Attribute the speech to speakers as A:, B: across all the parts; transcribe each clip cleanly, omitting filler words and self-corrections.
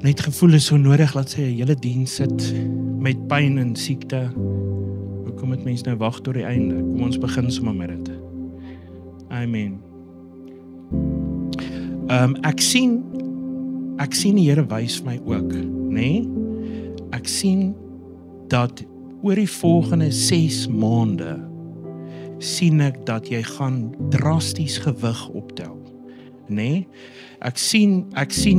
A: net gevoel is so nodig, laat sê 'n hele diens sit met pyn en siekte. Hoekom moet mense nou wag tot die einde? Kom ons begin sommer met dit. Amen. Ek sien die Here wys my ook, nê? Ek sien dat oor die volgende 6 maande sien ek dat jy gaan drasties gewig optel, nê? Ek sien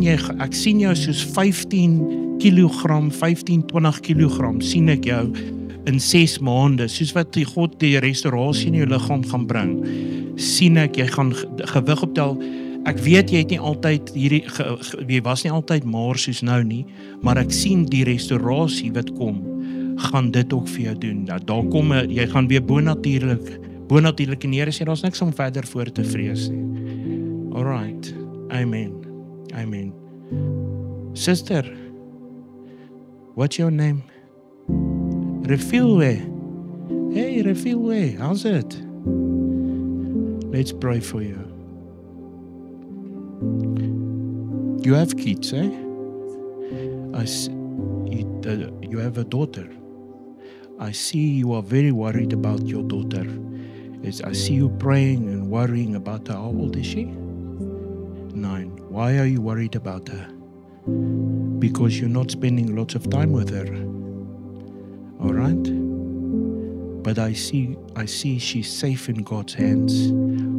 A: jou soos 15 kilogram, 15-20 kilogram sien ek jou in 6 maande, soos wat die God die restaurasie in jou liggaam gaan bring. Sien ek jy gaan gewig optel. Ek weet jy het nie altyd jy was nie altyd maar soos nou nie, maar ek sien die restaurasie wat kom, gaan dit ook vir jou doen. Daar kom jy gaan weer bonatuurlik en Here sê daar's niks om verder voor te vrees nie. Alright. Amen. Amen. Sister, what's your name? Refilwe. Hey, Refilwe, how's it? Let's pray for you. You have kids, eh? You have a daughter. I see you are very worried about your daughter. I see you praying and worrying about her. How old is she? 9. Why are you worried about her? Because you're not spending lots of time with her. All right? But I see she's safe in God's hands.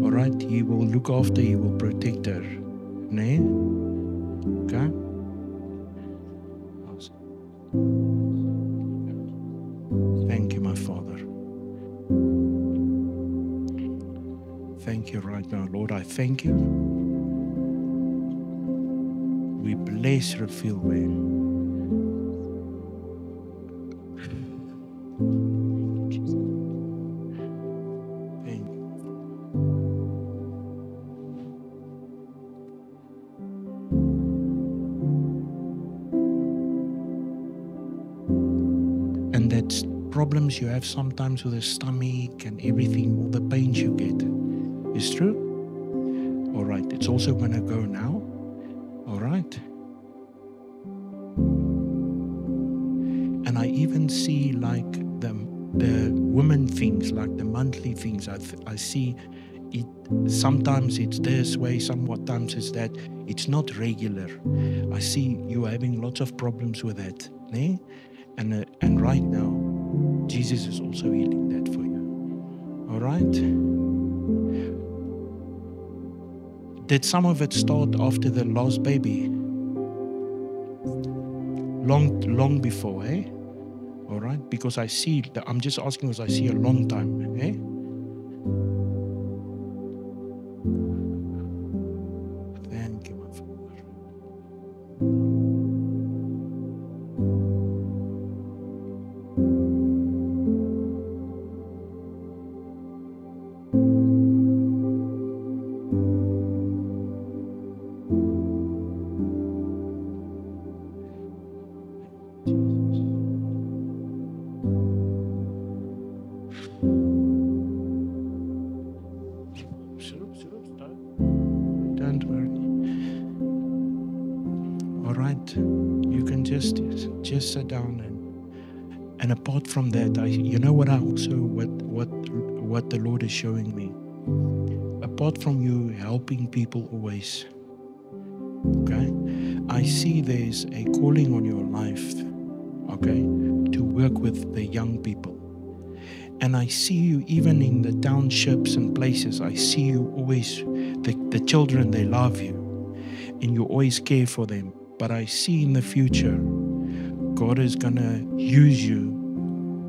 A: All right? He will look after, He will protect her. Nee? Okay? Thank you, my Father. Thank you right now, Lord. I thank you. We bless Refilwe. Thank you. And that's problems you have sometimes with the stomach and everything, all the pains you get. Is true? All right, it's also going to go now. All right. And I even see like the women things, like the monthly things. I see it. Sometimes it's this way, sometimes it's that. It's not regular. I see you having lots of problems with that. Nee? And right now, Jesus is also healing that for you. All right? Did some of it start after the last baby? Long before, eh? All right? Because I see, I'm just asking because I see a long time, eh? Thank you, my Father. Don't worry. All right, you can just sit down and apart from that, you know what I also what the Lord is showing me. Apart from you helping people always, okay, I see there's a calling on your life, okay, to work with the young people. And I see you even in the townships and places. I see you always, the children, they love you. And you always care for them. But I see in the future, God is going to use you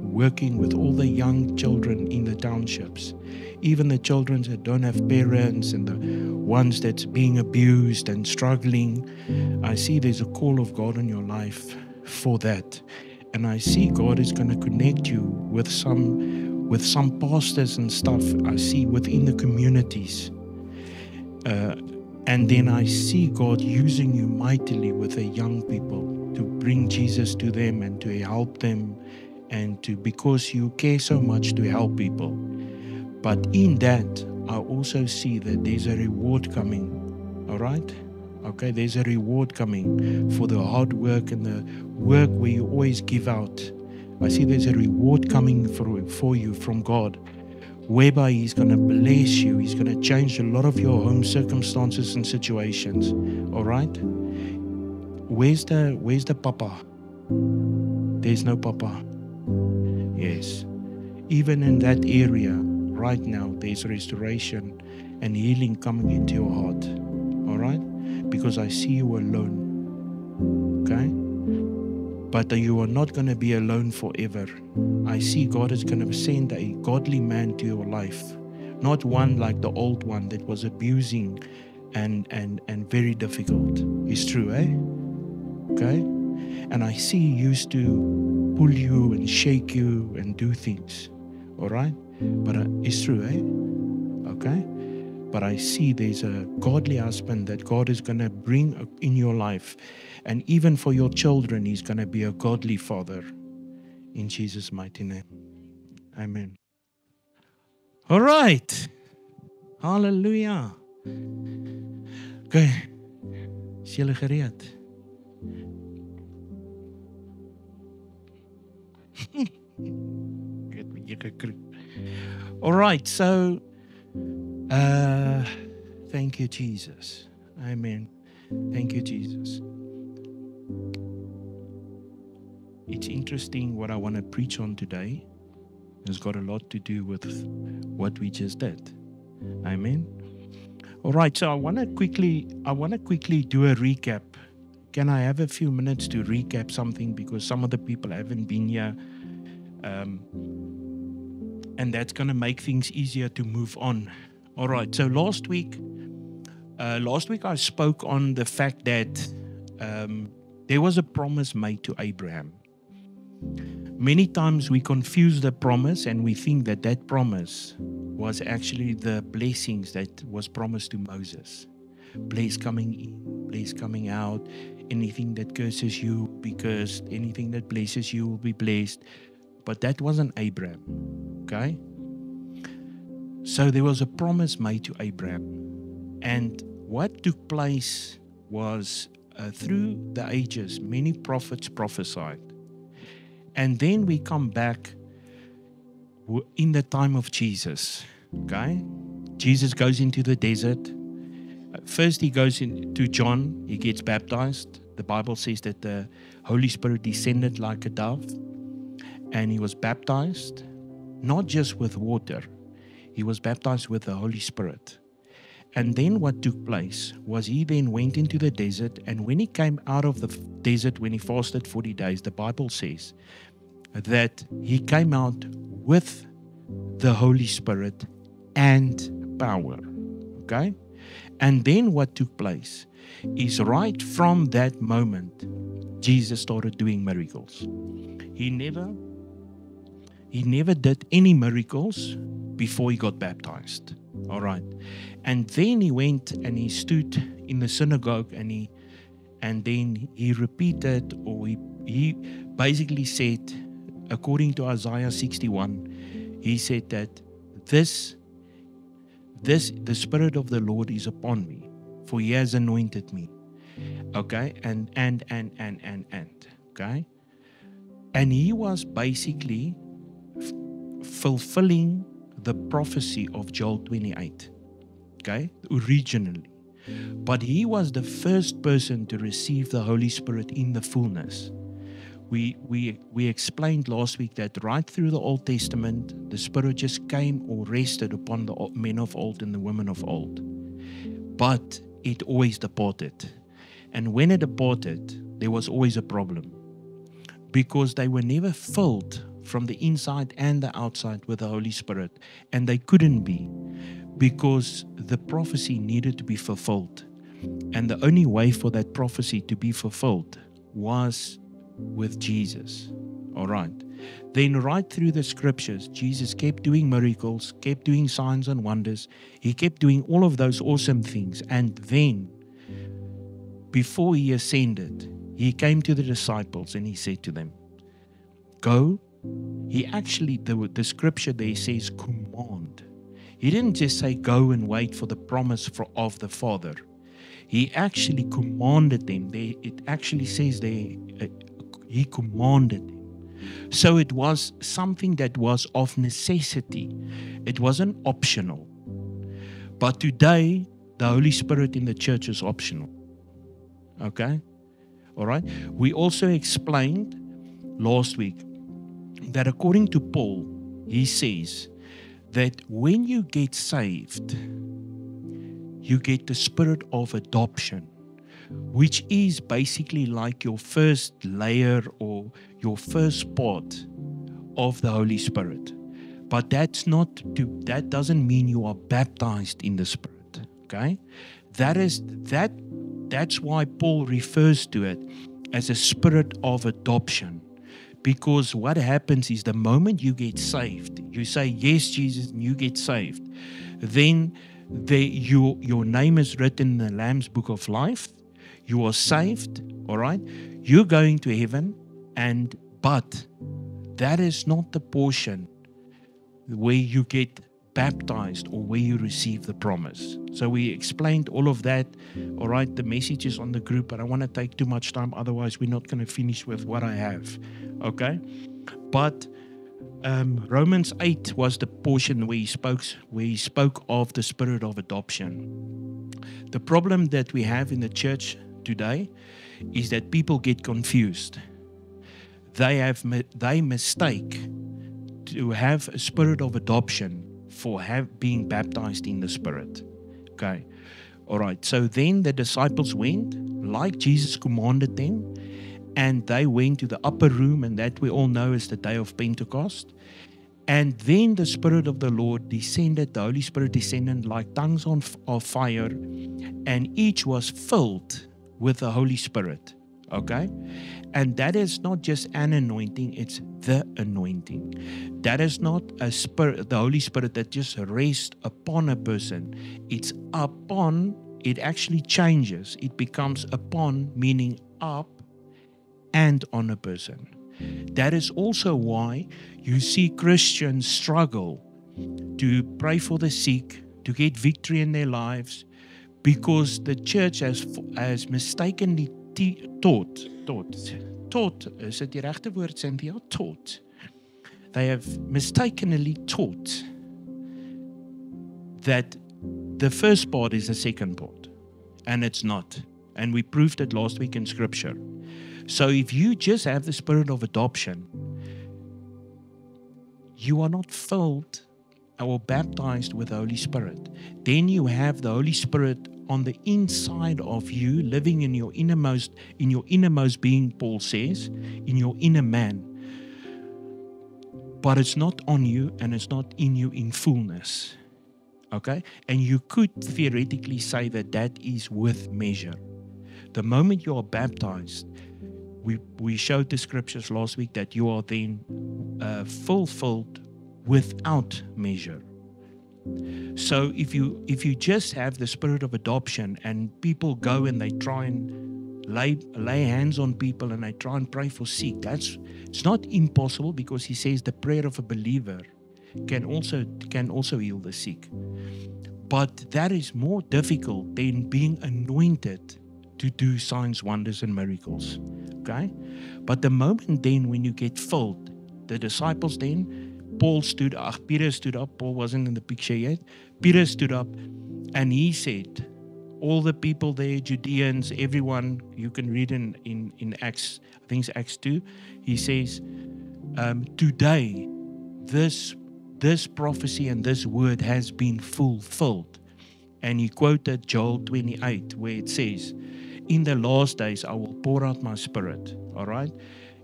A: working with all the young children in the townships. Even the children that don't have parents and the ones that's being abused and struggling. I see there's a call of God in your life for that. And I see God is going to connect you with some pastors and stuff. I see within the communities. And then I see God using you mightily with the young people to bring Jesus to them and to help them and because you care so much to help people. But in that, I also see that there's a reward coming. All right? Okay, there's a reward coming for the hard work and the work where you always give out. I see there's a reward coming for you from God, whereby He's going to bless you. He's going to change a lot of your home circumstances and situations. All right? Where's the papa? There's no papa. Yes. Even in that area, right now, there's restoration and healing coming into your heart. All right? Because I see you alone. Okay? But you are not going to be alone forever. I see God is going to send a godly man to your life. Not one like the old one that was abusing and very difficult. It's true, eh? Okay? And I see He used to pull you and shake you and do things. All right? But it's true, eh? Okay? But I see there's a godly husband that God is going to bring in your life. And even for your children, He's going to be a godly father. In Jesus' mighty name. Amen. All right. Hallelujah. Okay. Is julle gereed? Ek het bietjie gekroep. All right, so thank you, Jesus. Amen. Thank you, Jesus. It's interesting what I want to preach on today. It's got a lot to do with what we just did. Amen. All right, so I want to quickly do a recap. Can I have a few minutes to recap something, because some of the people haven't been here, and that's going to make things easier to move on. All right, so last week I spoke on the fact that there was a promise made to Abraham. Many times we confuse the promise and we think that that promise was actually the blessings that was promised to Moses. Bless coming in, bless coming out. Anything that curses you will be cursed. Anything that blesses you will be blessed. But that wasn't Abraham. Okay? So there was a promise made to Abraham. And what took place was through the ages, many prophets prophesied. And then we come back in the time of Jesus. Okay? Jesus goes into the desert. First he goes into John. He gets baptized. The Bible says that the Holy Spirit descended like a dove. And he was baptized, not just with water. He was baptized with the Holy Spirit. And then what took place was he then went into the desert, and when he came out of the desert, when he fasted 40 days, the Bible says that he came out with the Holy Spirit and power. Okay? And then what took place is right from that moment, Jesus started doing miracles. He never did any miracles before he got baptized. All right. And then he went and he stood in the synagogue, and then he repeated, or he basically said, according to Isaiah 61, he said that the Spirit of the Lord is upon me, for He has anointed me. Okay, and okay, and he was basically fulfilling the prophecy of Joel 28, okay, originally. But he was the first person to receive the Holy Spirit in the fullness. We explained last week that right through the Old Testament, the Spirit just came or rested upon the men of old and the women of old. But it always departed. And when it departed, there was always a problem, because they were never filled from the inside and the outside with the Holy Spirit. And they couldn't be, because the prophecy needed to be fulfilled. And the only way for that prophecy to be fulfilled was with Jesus. All right. Then right through the scriptures, Jesus kept doing miracles, kept doing signs and wonders. He kept doing all of those awesome things. And then, before he ascended, he came to the disciples and he said to them, go. He actually, the scripture there says command. He didn't just say go and wait for the promise of the Father. He actually commanded them. It actually says there, he commanded them. So it was something that was of necessity. It wasn't optional. But today, the Holy Spirit in the church is optional. Okay? All right? We also explained last week that according to Paul, he says that when you get saved, you get the spirit of adoption, which is basically like your first layer or your first part of the Holy Spirit. But that doesn't mean you are baptized in the Spirit. Okay? That's why Paul refers to it as a spirit of adoption. Because what happens is the moment you get saved, you say, yes, Jesus, and you get saved, then your name is written in the Lamb's Book of Life. You are saved, all right? You're going to heaven, but that is not the portion where you get baptized or where you receive the promise. So we explained all of that, all right? The message is on the group, but I don't want to take too much time, otherwise we're not going to finish with what I have, okay? But Romans 8 was the portion where he spoke of the spirit of adoption. The problem that we have in the church today is that people get confused. They mistake to have a spirit of adoption for being baptized in the Spirit. Okay. All right. So then the disciples went, like Jesus commanded them, and they went to the upper room, and that we all know is the day of Pentecost. And then the Spirit of the Lord descended, the Holy Spirit descended like tongues of fire, and each was filled with the Holy Spirit. Okay? And that is not just an anointing, it's the anointing. That is not a spirit, the Holy Spirit that just rests upon a person. It's upon, it actually changes. It becomes upon, meaning up and on a person. That is also why you see Christians struggle to pray for the sick, to get victory in their lives, because the church has mistakenly taught, is dit die regte woord, Cynthia? Taught. They have mistakenly taught that the first part is the second part, and it's not. And we proved it last week in Scripture. So if you just have the spirit of adoption, you are not filled or baptized with the Holy Spirit. Then you have the Holy Spirit on the inside of you, living in your innermost being, Paul says, in your inner man. But it's not on you and it's not in you in fullness. Okay? And you could theoretically say that that is with measure. The moment you are baptized, we showed the scriptures last week that you are then fulfilled without measure. So if you just have the spirit of adoption and people go and they try and lay hands on people and they try and pray for sick, it's not impossible, because he says the prayer of a believer can also heal the sick. But that is more difficult than being anointed to do signs, wonders, and miracles. Okay? But the moment then when you get filled, the disciples then, Peter stood up, Paul wasn't in the picture yet. Peter stood up and he said, all the people there, Judeans, everyone, you can read in Acts, I think it's Acts 2, he says, today, this prophecy and this word has been fulfilled. And he quoted Joel 28, where it says, in the last days, I will pour out my spirit. All right?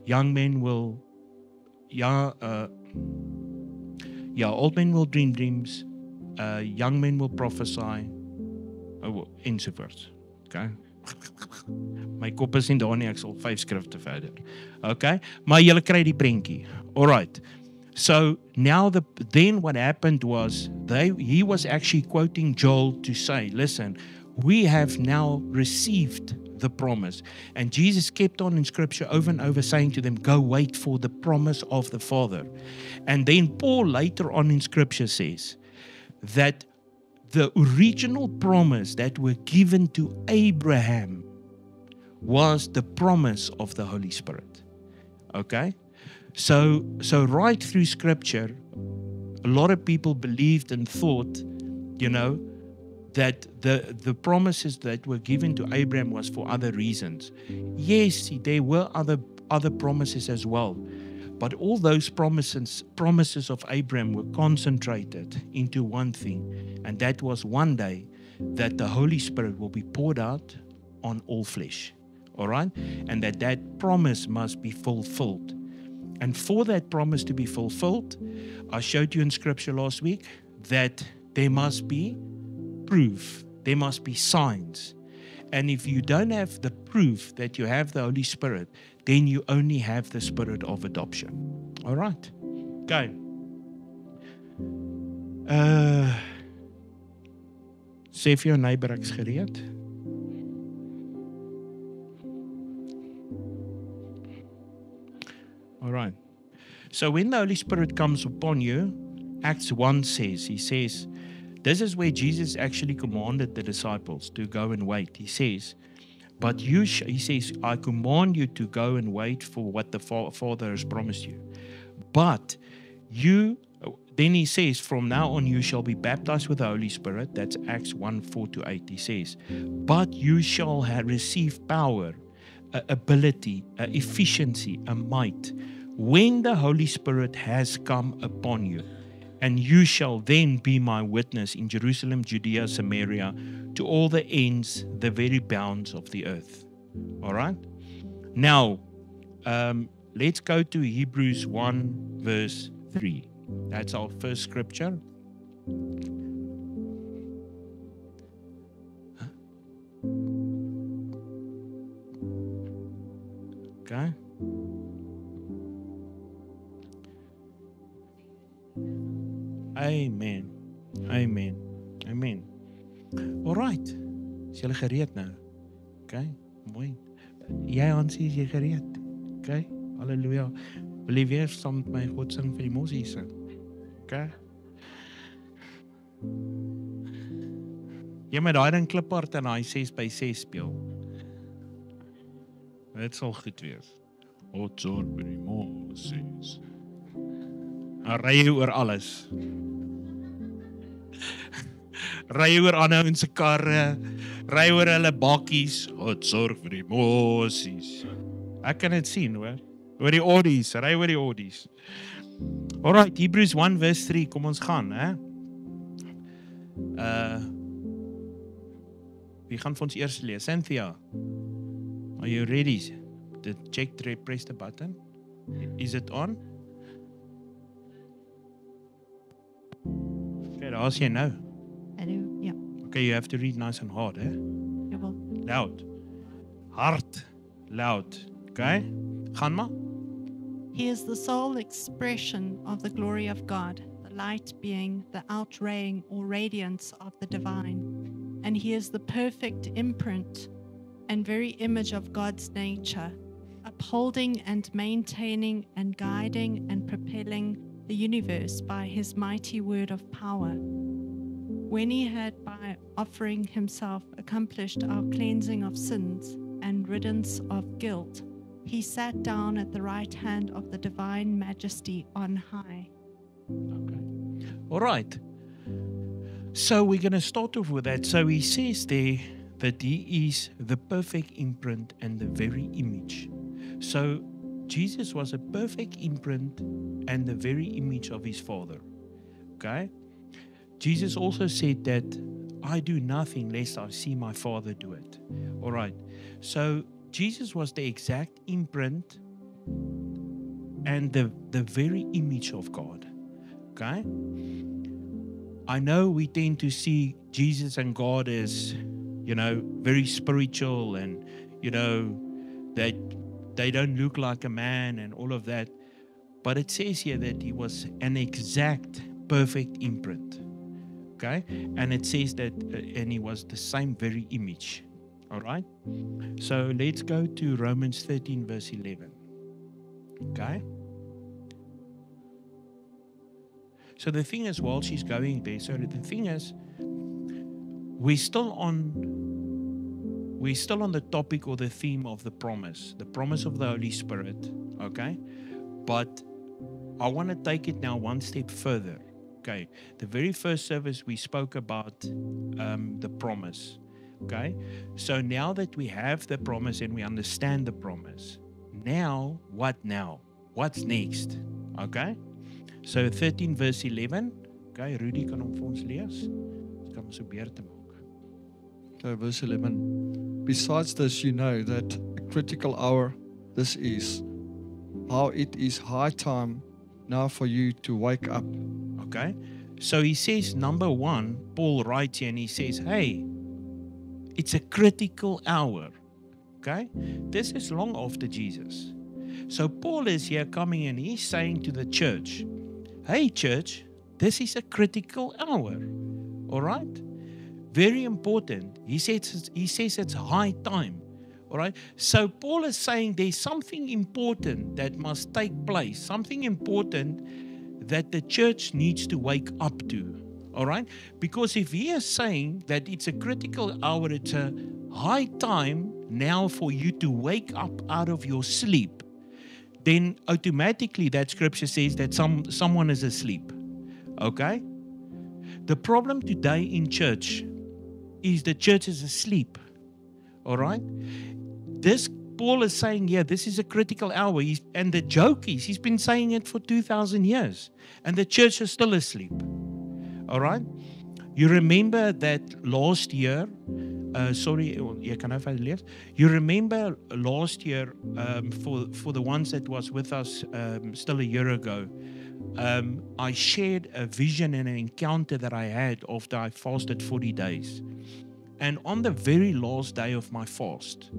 A: Young men will, old men will dream dreams. Young men will prophesy. Ensovoorts. Okay? My kop is nie daar nie, ek sal 5 skrifte verder. Okay? Maar julle kry die prentjie. All right. So now then what happened was he was actually quoting Joel to say, listen, we have now received the promise. And Jesus kept on in scripture over and over saying to them, go wait for the promise of the Father. And then Paul later on in scripture says that the original promise that were given to Abraham was the promise of the Holy Spirit. Okay? So right through Scripture, a lot of people believed and thought, that the promises that were given to Abraham was for other reasons. Yes, there were other promises as well, but all those promises of Abraham were concentrated into one thing, and that was one day that the Holy Spirit will be poured out on all flesh. All right? And that promise must be fulfilled. And for that promise to be fulfilled, I showed you in Scripture last week that there must be proof, there must be signs. And if you don't have the proof that you have the Holy Spirit, then you only have the spirit of adoption. All right? Okay. Sê vir jou neighbor ek's gereed. All right. So when the Holy Spirit comes upon you, Acts 1 says, he says, this is where Jesus actually commanded the disciples to go and wait. He says, but he says, I command you to go and wait for what the Father has promised you. But then he says, from now on you shall be baptized with the Holy Spirit. That's Acts 1, 4-8. He says, but you shall receive power, ability, efficiency, a might, when the Holy Spirit has come upon you. And you shall then be my witness in Jerusalem, Judea, Samaria, to all the ends, the very bounds of the earth. All right? Now, let's go to Hebrews 1, verse 3. That's our first scripture. Okay. Amen. Amen. Amen. All right. Is julle gereed nou? Okay. Mooi. Jy Hansie, is jy gereed? Okay. Halleluja. Wil jy weer saam met my God sing vir die mosies? Okay. Jy moet daai ding kliphard en daai 6x6 speel. Dit sal goed wees. God sorg vir die mosies. Ry jy oor alles. Ry oor ander in se karre, ry oor hulle bakkies, God sorg vir die mosies. Ek kan dit sien, hoor. Oor die Audi's, ry oor die Audi's. Alright, Hebrews 1 verse 3, kom ons gaan, hè. Wie gaan vir ons eers lees? Cynthia, are you ready? Press the button. Is it on? Okay, daar's jy nou.
B: Hello, ja.
A: Okay, you have to read nice and hard, eh?
B: Jawel.
A: Loud. Hard. Loud. Okay? Gaan maar.
B: He is the sole expression of the glory of God, the light being the outraying or radiance of the divine. And he is the perfect imprint and very image of God's nature, upholding and maintaining and guiding and propelling the universe by his mighty word of power. When he had by offering himself accomplished our cleansing of sins and riddance of guilt, he sat down at the right hand of the divine majesty on high.
A: Okay. All right. So we're going to start off with that. So he says there that he is the perfect imprint and the very image. So Jesus was a perfect imprint and the very image of his Father. Okay? Jesus also said that I do nothing lest I see my Father do it. All right. So Jesus was the exact imprint and the very image of God. Okay? I know we tend to see Jesus and God as, very spiritual and, that they don't look like a man and all of that. But it says here that he was an exact, perfect imprint. Okay? And it says that, and he was the same very image. All right? So let's go to Romans 13, verse 11. Okay? So the thing is, while she's going there, so the thing is, we're still on the topic or the theme of the promise of the Holy Spirit, okay? But I want to take it now one step further, okay? The very first service we spoke about the promise, okay? So now that we have the promise and we understand the promise, now, what now? What's next, okay? So 13 verse 11, okay, Rudy kan hom vir ons lees. Ons kan hom so beter maak.
C: Okay, verse 11. Besides this, you know that a critical hour this is, how it is high time now for you to wake up.
A: Okay, so he says, number one, Paul writes here and he says, hey, it's a critical hour. Okay, this is long after Jesus. So Paul is here coming and he's saying to the church, hey church, this is a critical hour. All right, very important. He says it's high time. All right, so Paul is saying there's something important that must take place, something important that the church needs to wake up to. All right, because if he is saying that it's a critical hour, it's a high time now for you to wake up out of your sleep, then automatically that scripture says that someone is asleep. Okay, the problem today in church is the church is asleep. All right, this Paul is saying, yeah, this is a critical hour. And the joke is, he's been saying it for 2,000 years, and the church is still asleep. All right, you remember that last year. You remember last year, for the ones that was with us still a year ago, I shared a vision and an encounter that I had after I fasted 40 days. And on the very last day of my fast,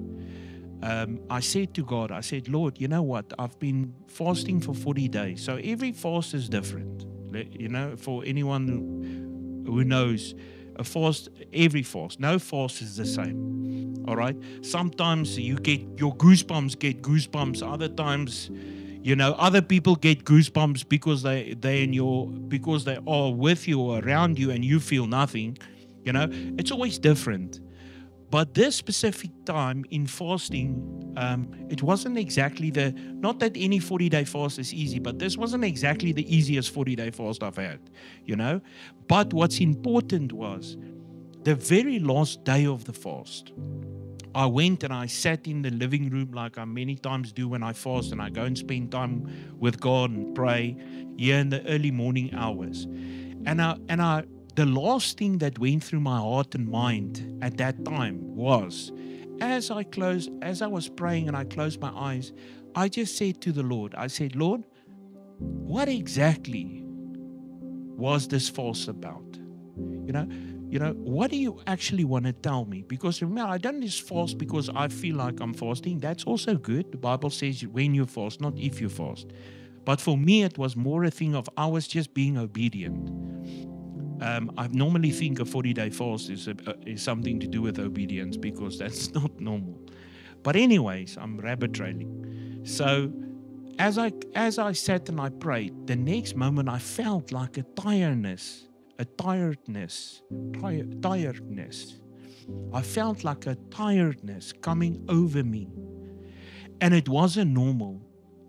A: I said to God, I said, Lord, you know what? I've been fasting for 40 days. So every fast is different. You know, for anyone who knows, a fast, every fast, no fast is the same. All right. Sometimes you get your goosebumps. Other times, you know, other people get goosebumps because because they are with you or around you and you feel nothing. You know, it's always different. But this specific time in fasting, it wasn't exactly not that any 40-day fast is easy, but this wasn't exactly the easiest 40-day fast I've had, you know. But what's important was the very last day of the fast, I went and I sat in the living room like I many times do when I fast, and I go and spend time with God and pray here in the early morning hours. The last thing that went through my heart and mind at that time was, as I was praying and I closed my eyes, I just said to the Lord, I said, Lord, what exactly was this fast about? You know, what do you actually want to tell me? Because remember, I don't just fast because I feel like I'm fasting. That's also good. The Bible says when you fast, not if you fast. But for me, it was more a thing of I was just being obedient. I normally think a 40-day fast is something to do with obedience, because that's not normal. But anyways, I'm rabbit trailing. So as I sat and I prayed, the next moment I felt like a tiredness. I felt like a tiredness coming over me. And it wasn't normal.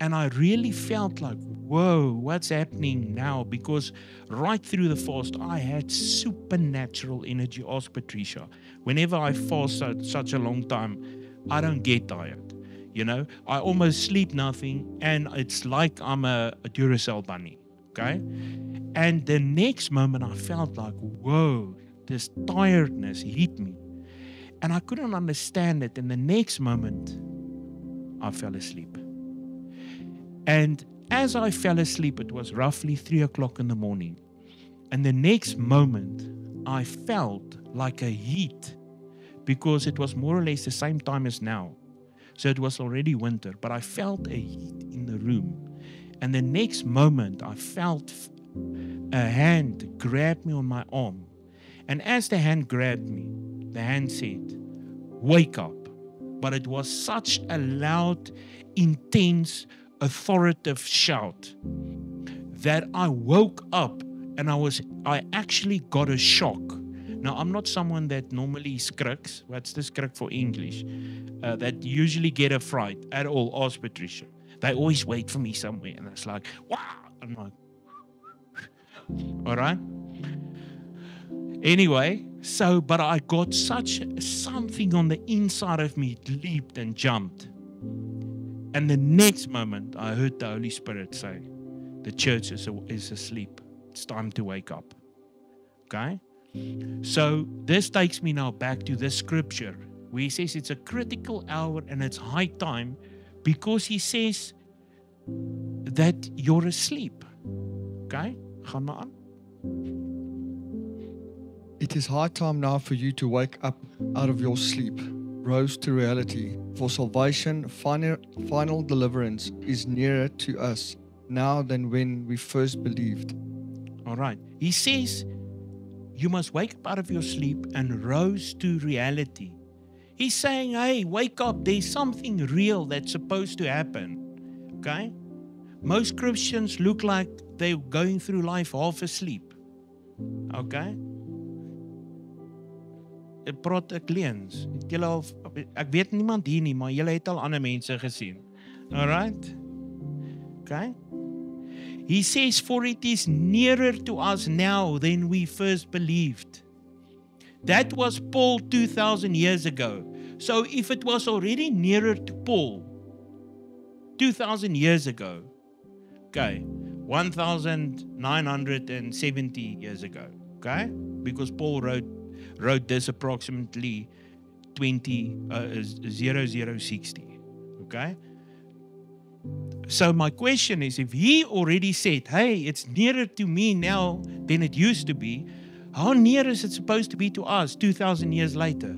A: And I really felt like, whoa, what's happening now? Because right through the fast, I had supernatural energy. Ask Patricia. Whenever I fast such a long time, I don't get tired. You know, I almost sleep nothing, and it's like I'm a Duracell bunny. Okay? And the next moment, I felt like, whoa, this tiredness hit me. And I couldn't understand it. And the next moment, I fell asleep. And as I fell asleep, it was roughly 3 o'clock in the morning. And the next moment, I felt like a heat, because it was more or less the same time as now. So it was already winter, but I felt a heat in the room. And the next moment, I felt a hand grab me on my arm. And as the hand grabbed me, the hand said, "Wake up." But it was such a loud, intense, authoritative shout that I woke up, and I actually got a shock, Now, I'm not someone that normally skriks. What's the skrik for English? That usually get a fright at all. Ask Patricia. They always wait for me somewhere. And it's like, wow. I'm like, all right. Anyway, but I got something on the inside of me. It leaped and jumped. And the next moment, I heard the Holy Spirit say, the church is asleep. It's time to wake up. Okay? So this takes me now back to this scripture where he says it's a critical hour and it's high time because he says that you're asleep. Okay? Gaan maar aan.
C: It is high time now for you to wake up out of your sleep, rose to reality. For salvation, final deliverance is nearer to us now than when we first believed.
A: All right. He says you must wake up out of your sleep and rose to reality. He's saying, hey, wake up. There's something real that's supposed to happen. Okay? Most Christians look like they're going through life half asleep. Okay? Ek praat ek leens. Het julle al, ek weet niemand hier nie, maar julle het al ander mense gesien. All right? Okay? He says, for it is nearer to us now than we first believed. That was Paul 2,000 years ago. So if it was already nearer to Paul 2,000 years ago, okay, 1,970 years ago, okay, because Paul wrote this approximately 0060, okay. So my question is, if he already said, hey, it's nearer to me now than it used to be, how near is it supposed to be to us 2,000 years later?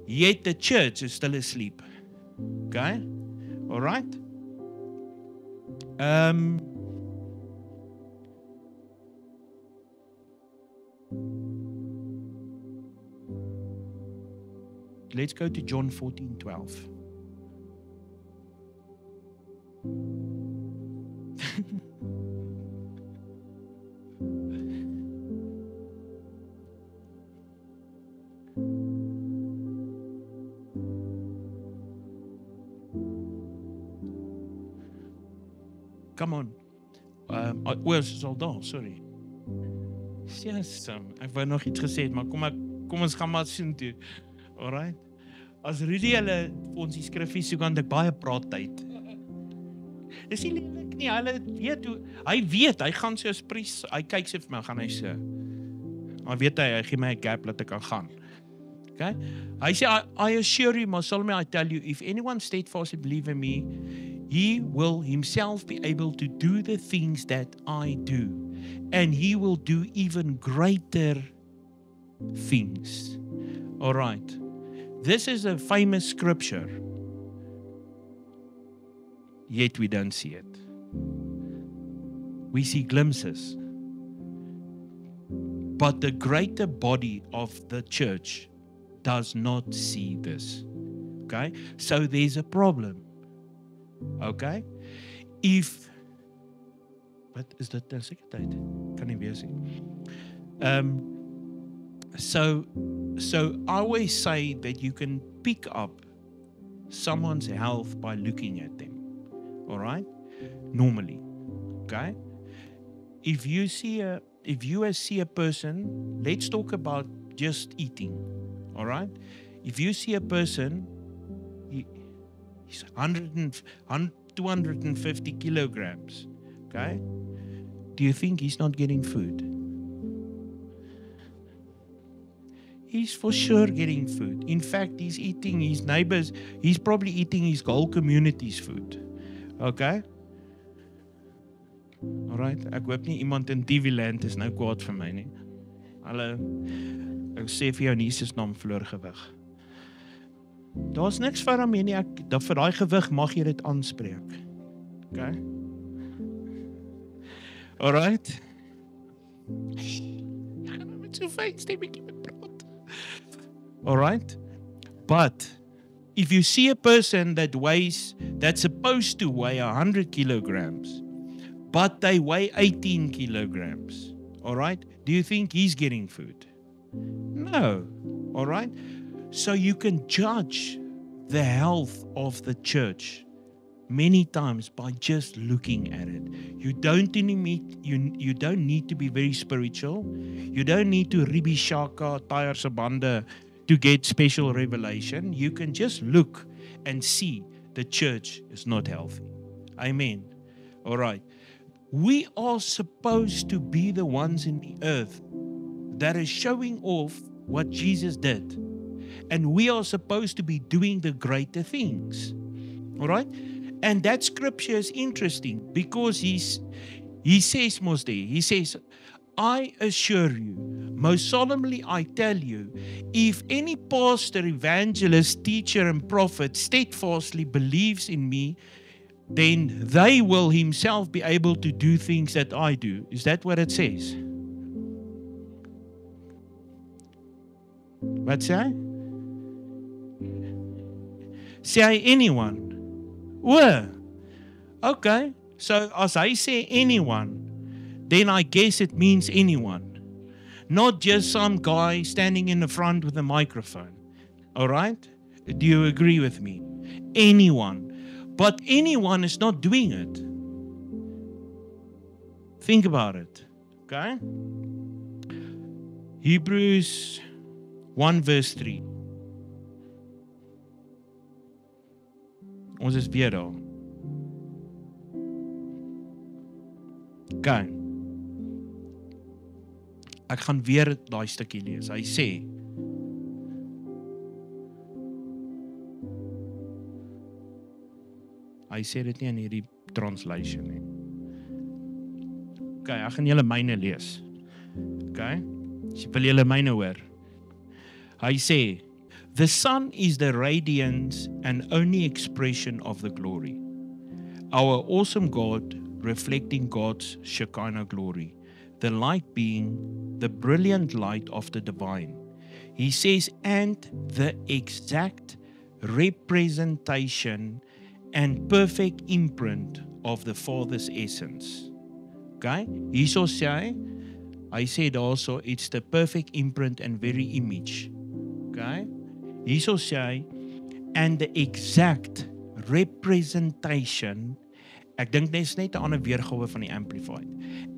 A: Yet the church is still asleep. Okay? All right? Let's go to John 14:12. Come on. Is al daar, sorry. Yes, ek wou nog iets gesê, maar kom ons gaan maar sien toe. Alright. As Rudy hulle vir ons die skrifgie soek, dan ek baie praat tyd. Dis nie lelik nie, hy weet, hy gaan so as pries, hy kyk sy vir my, gaan hy so. Hy weet hy gee my 'n gap dat ek kan gaan. Okay? Hy sê, I assure you, Masalme, I tell you, if anyone steadfastly believe in me, he will himself be able to do the things that I do. And he will do even greater things. All right. This is a famous scripture. Yet we don't see it. We see glimpses. But the greater body of the church does not see this. Okay? So there's a problem. Okay? Wat is dit nou seker tyd? Kan nie wees nie. So I always say that you can pick up someone's health by looking at them. All right? Normally. Okay? If you see a person, let's talk about just eating. All right? If you see a person, he's 250 kilograms. Okay? Do you think he's not getting food? He's for sure getting food. In fact, he's eating his neighbors. He's probably eating his whole community's food. Okay? Alright, ek hoop nie iemand in TV land is nou kwaad vir my nie. Hallo, ek sê vir jou in Jesus naam verloor gewig. Daar's niks vir hom nie, vir daai gewig mag jy dit aanspreek. Okay? Alright? Ek gaan nou met so fyn stemmetjie praat. Alright? But if you see a person that's supposed to weigh 100 kilograms, but they weigh 18 kilograms, all right? Do you think he's getting food? No. All right? So you can judge the health of the church many times by just looking at it. You don't need to be very spiritual. You don't need to ribi shaka tire sabanda to get special revelation. You can just look and see the church is not healthy. Amen. All right. We are supposed to be the ones in the earth that is showing off what Jesus did. And we are supposed to be doing the greater things. All right? And that scripture is interesting because he says most there, he says, I assure you, most solemnly I tell you, if any pastor, evangelist, teacher, and prophet steadfastly believes in me, then they will himself be able to do things that I do. Is that what it says? Wat sê hy? Sê hy anyone? Oh, okay. So as I say anyone, then I guess it means anyone. Not just some guy standing in the front with a microphone. All right? Do you agree with me? Anyone. But anyone is not doing it. Think about it. Okay? Hebrews 1 verse 3. Ons is weer daar. Okay. Ek gaan weer daai stukkie lees. Hy sê dit nie in hierdie translation nie. Okay, ek gaan julle myne lees. Okay? As jy wil julle myne hoor. Hy sê, the sun is the radiance and only expression of the glory. Our awesome God reflecting God's Shekinah glory. The light being the brilliant light of the divine. He says, and the exact representation and perfect imprint of the Father's essence. Okay? Hierso sê hy sê also, it's the perfect imprint and very image. Okay? Hierso sê hy, and the exact representation, ek dink dit is net 'n ander weergawe van die Amplified,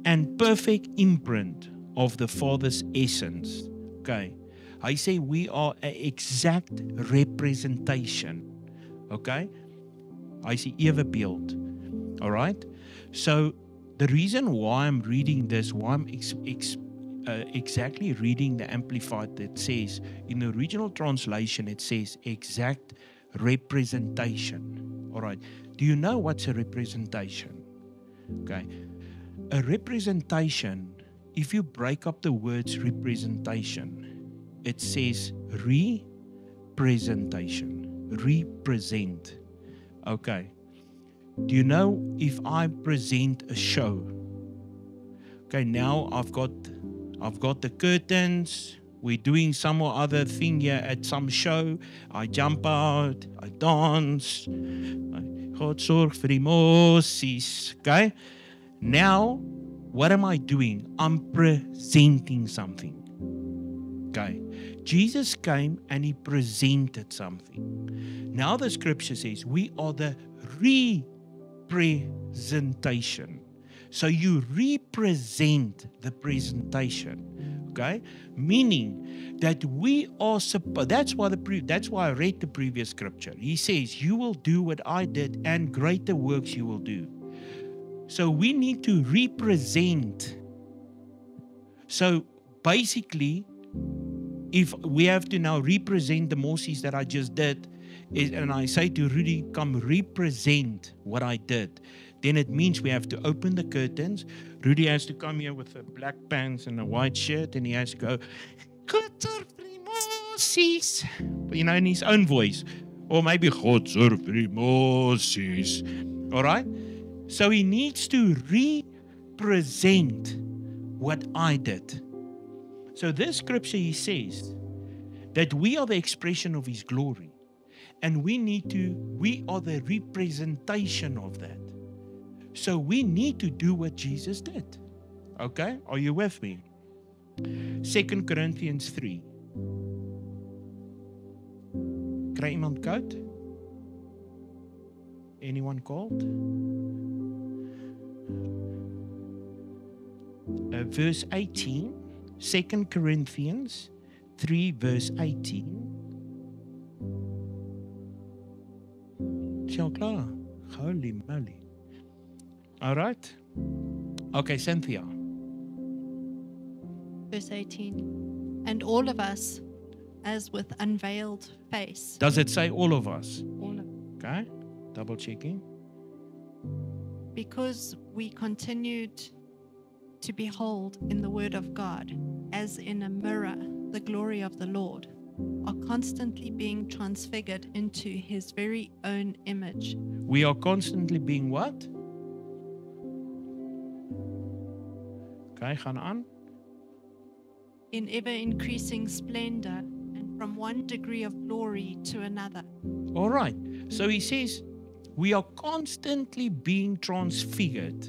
A: and perfect imprint of the Father's essence. Okay. Hy sê we are an exact representation. Okay. Hy sê ewebeeld. All right. So the reason why I'm reading this, why I'm exactly reading the Amplified, that says in the original translation it says exact representation. All right. Do you know what's a representation? Okay. A representation, if you break up the words representation, it says representation. Represent. Okay. Do you know if I present a show? Okay, now I've got the curtains. We're doing some or other thing here at some show. I jump out, I dance. God sorg vir die mosies. Okay? Now, what am I doing? I'm presenting something. Okay. Jesus came and he presented something. Now the scripture says we are the representation. So you represent the presentation. Okay? Meaning that we are supposed, that's why I read the previous scripture. He says, you will do what I did and greater works you will do. So we need to represent. So basically, if we have to now represent the mosies that I just did, and I say to Rudy, come represent what I did, then it means we have to open the curtains. Rudy has to come here with a black pants and a white shirt, and he has to go, God serve die mosies, in his own voice. Or maybe, God serve die mosies. All right? So he needs to represent what I did. So this scripture, he says that we are the expression of his glory. And we are the representation of that. So we need to do what Jesus did. Okay? Are you with me? 2 Corinthians 3. Kry iemand koud? Anyone cold? Verse 18, 2 Corinthians 3 verse 18. Is jy al klaar? Holy moly. All right. Okay, Cynthia.
B: Verse 18. And all of us, as with unveiled face.
A: Does it say all of us?
B: All of,
A: Okay, double checking.
B: because we continued to behold in the word of God, as in a mirror, the glory of the Lord, are constantly being transfigured into his very own image.
A: We are constantly being what? Okay, gaan aan.
B: In ever increasing splendor, and from one degree of glory to another.
A: All right. So he says, we are constantly being transfigured.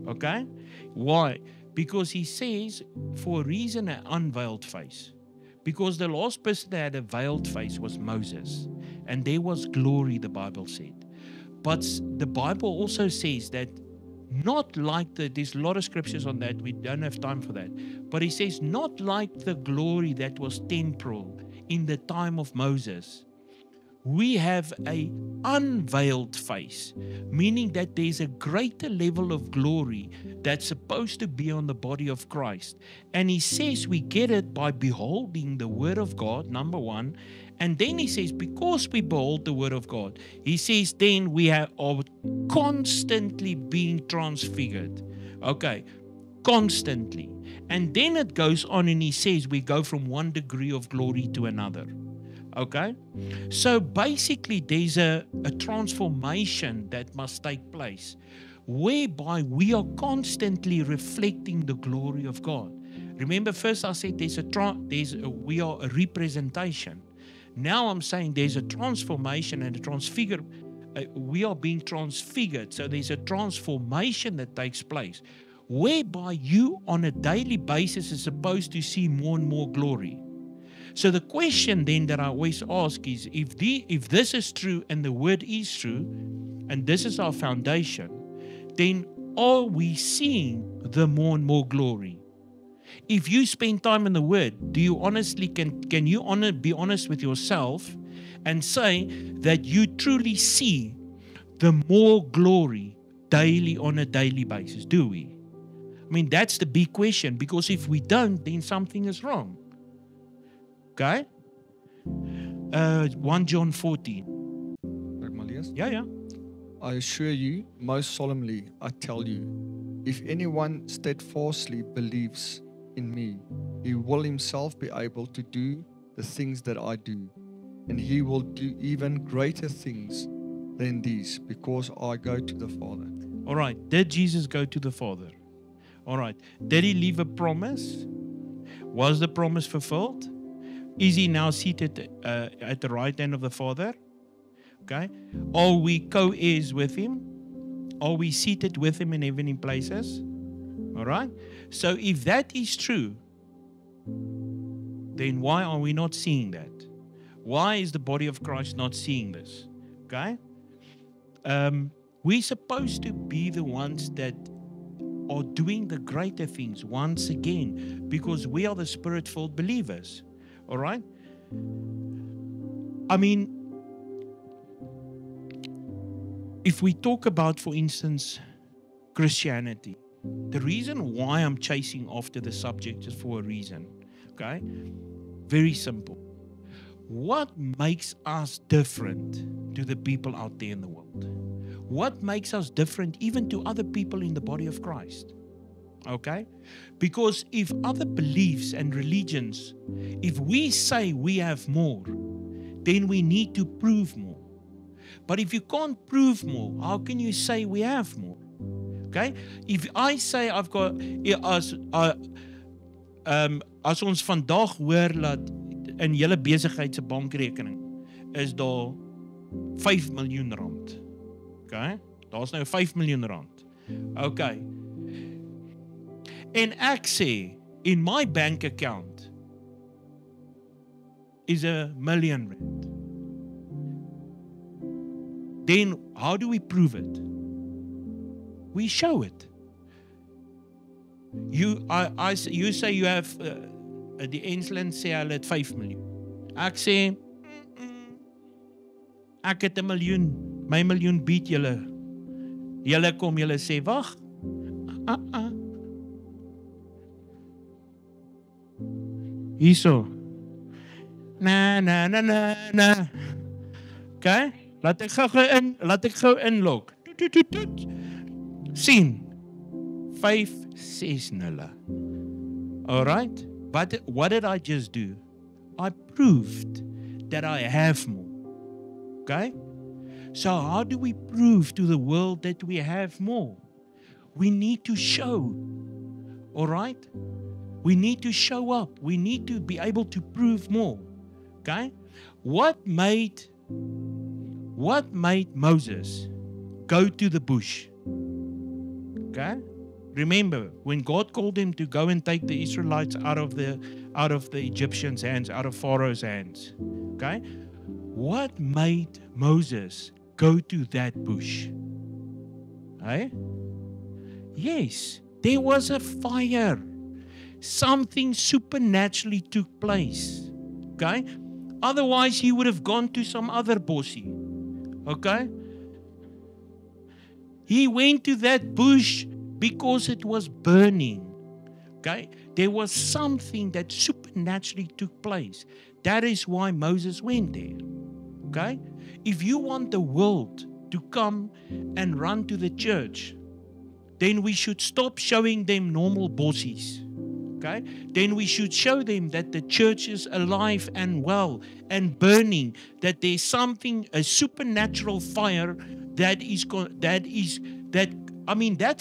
A: Okay? Why? Because he says, for a reason, an unveiled face. Because the last person that had a veiled face was Moses. And there was glory, the Bible said. But the Bible also says that not like there's a lot of scriptures on that, we don't have time for that. But he says, not like the glory that was temporal in the time of Moses. We have a unveiled face, meaning that there's a greater level of glory that's supposed to be on the body of Christ. And he says we get it by beholding the Word of God, number one. And then he says, because we behold the Word of God, he says, then we are constantly being transfigured. Okay, constantly. And then it goes on and he says we go from one degree of glory to another. Okay, so basically there's a transformation that must take place whereby we are constantly reflecting the glory of God. Remember, first I said we are a representation. Now I'm saying there's a transformation and a transfigure. We are being transfigured. So there's a transformation that takes place whereby you on a daily basis is supposed to see more and more glory. So the question then that I always ask is, if this is true and the word is true, and this is our foundation, then are we seeing the more and more glory? If you spend time in the word, do you honestly can you be honest with yourself and say that you truly see the more glory daily on a daily basis? Do we? I mean, that's the big question, because if we don't, then something is wrong. Okay? 1 John 14. Yeah.
C: I assure you, most solemnly, I tell you, if anyone steadfastly believes in me, he will himself be able to do the things that I do, and he will do even greater things than these, because I go to the Father.
A: All right. Did Jesus go to the Father? All right. Did he leave a promise? Was the promise fulfilled? Is he now seated at the right hand of the Father? Okay. Are we co-heirs with him? Are we seated with him in heavenly places? All right. So if that is true, then why are we not seeing that? Why is the body of Christ not seeing this? Okay. We're supposed to be the ones that are doing the greater things once again, because we are the Spirit-filled believers. All right? I mean, if we talk about, for instance, Christianity, the reason why I'm chasing after the subject is for a reason. Okay? Very simple. What makes us different to the people out there in the world? What makes us different even to other people in the body of Christ? Okay? Because if other beliefs and religions, if we say we have more, then we need to prove more. But if you can't prove more, how can you say we have more? Okay? If I say I've got, as ons vandag hoor dat in julle besigheid se bankrekening is daar 5 miljoen rand. Okay? Daar's nou 5 miljoen rand. Okay. En ek sê, in my bank account is R1 million. Then how do we prove it? We show it. You say you have die Ensland sê hulle het 5 miljoen. Ek sê ek het 1 miljoen. My miljoen bied julle. Julle kom, julle sê wag. Hierso. Na. Okay? Laat ek gou inlog. Sien. 560. All right? But what did I just do? I proved that I have more. Okay? So how do we prove to the world that we have more? We need to show. All right? We need to show up. We need to be able to prove more. Okay? What made Moses go to the bush? Okay? Remember, when God called him to go and take the Israelites out of the Egyptians' hands, out of Pharaoh's hands. Okay? What made Moses go to that bush? Eh? Yes, there was a fire. Something supernaturally took place. Okay? Otherwise, he would have gone to some other bossy. Okay? He went to that bush because it was burning. Okay? There was something that supernaturally took place. That is why Moses went there. Okay? If you want the world to come and run to the church, then we should stop showing them normal bossies. Okay? Then we should show them that the church is alive and well and burning, that there's something, a supernatural fire that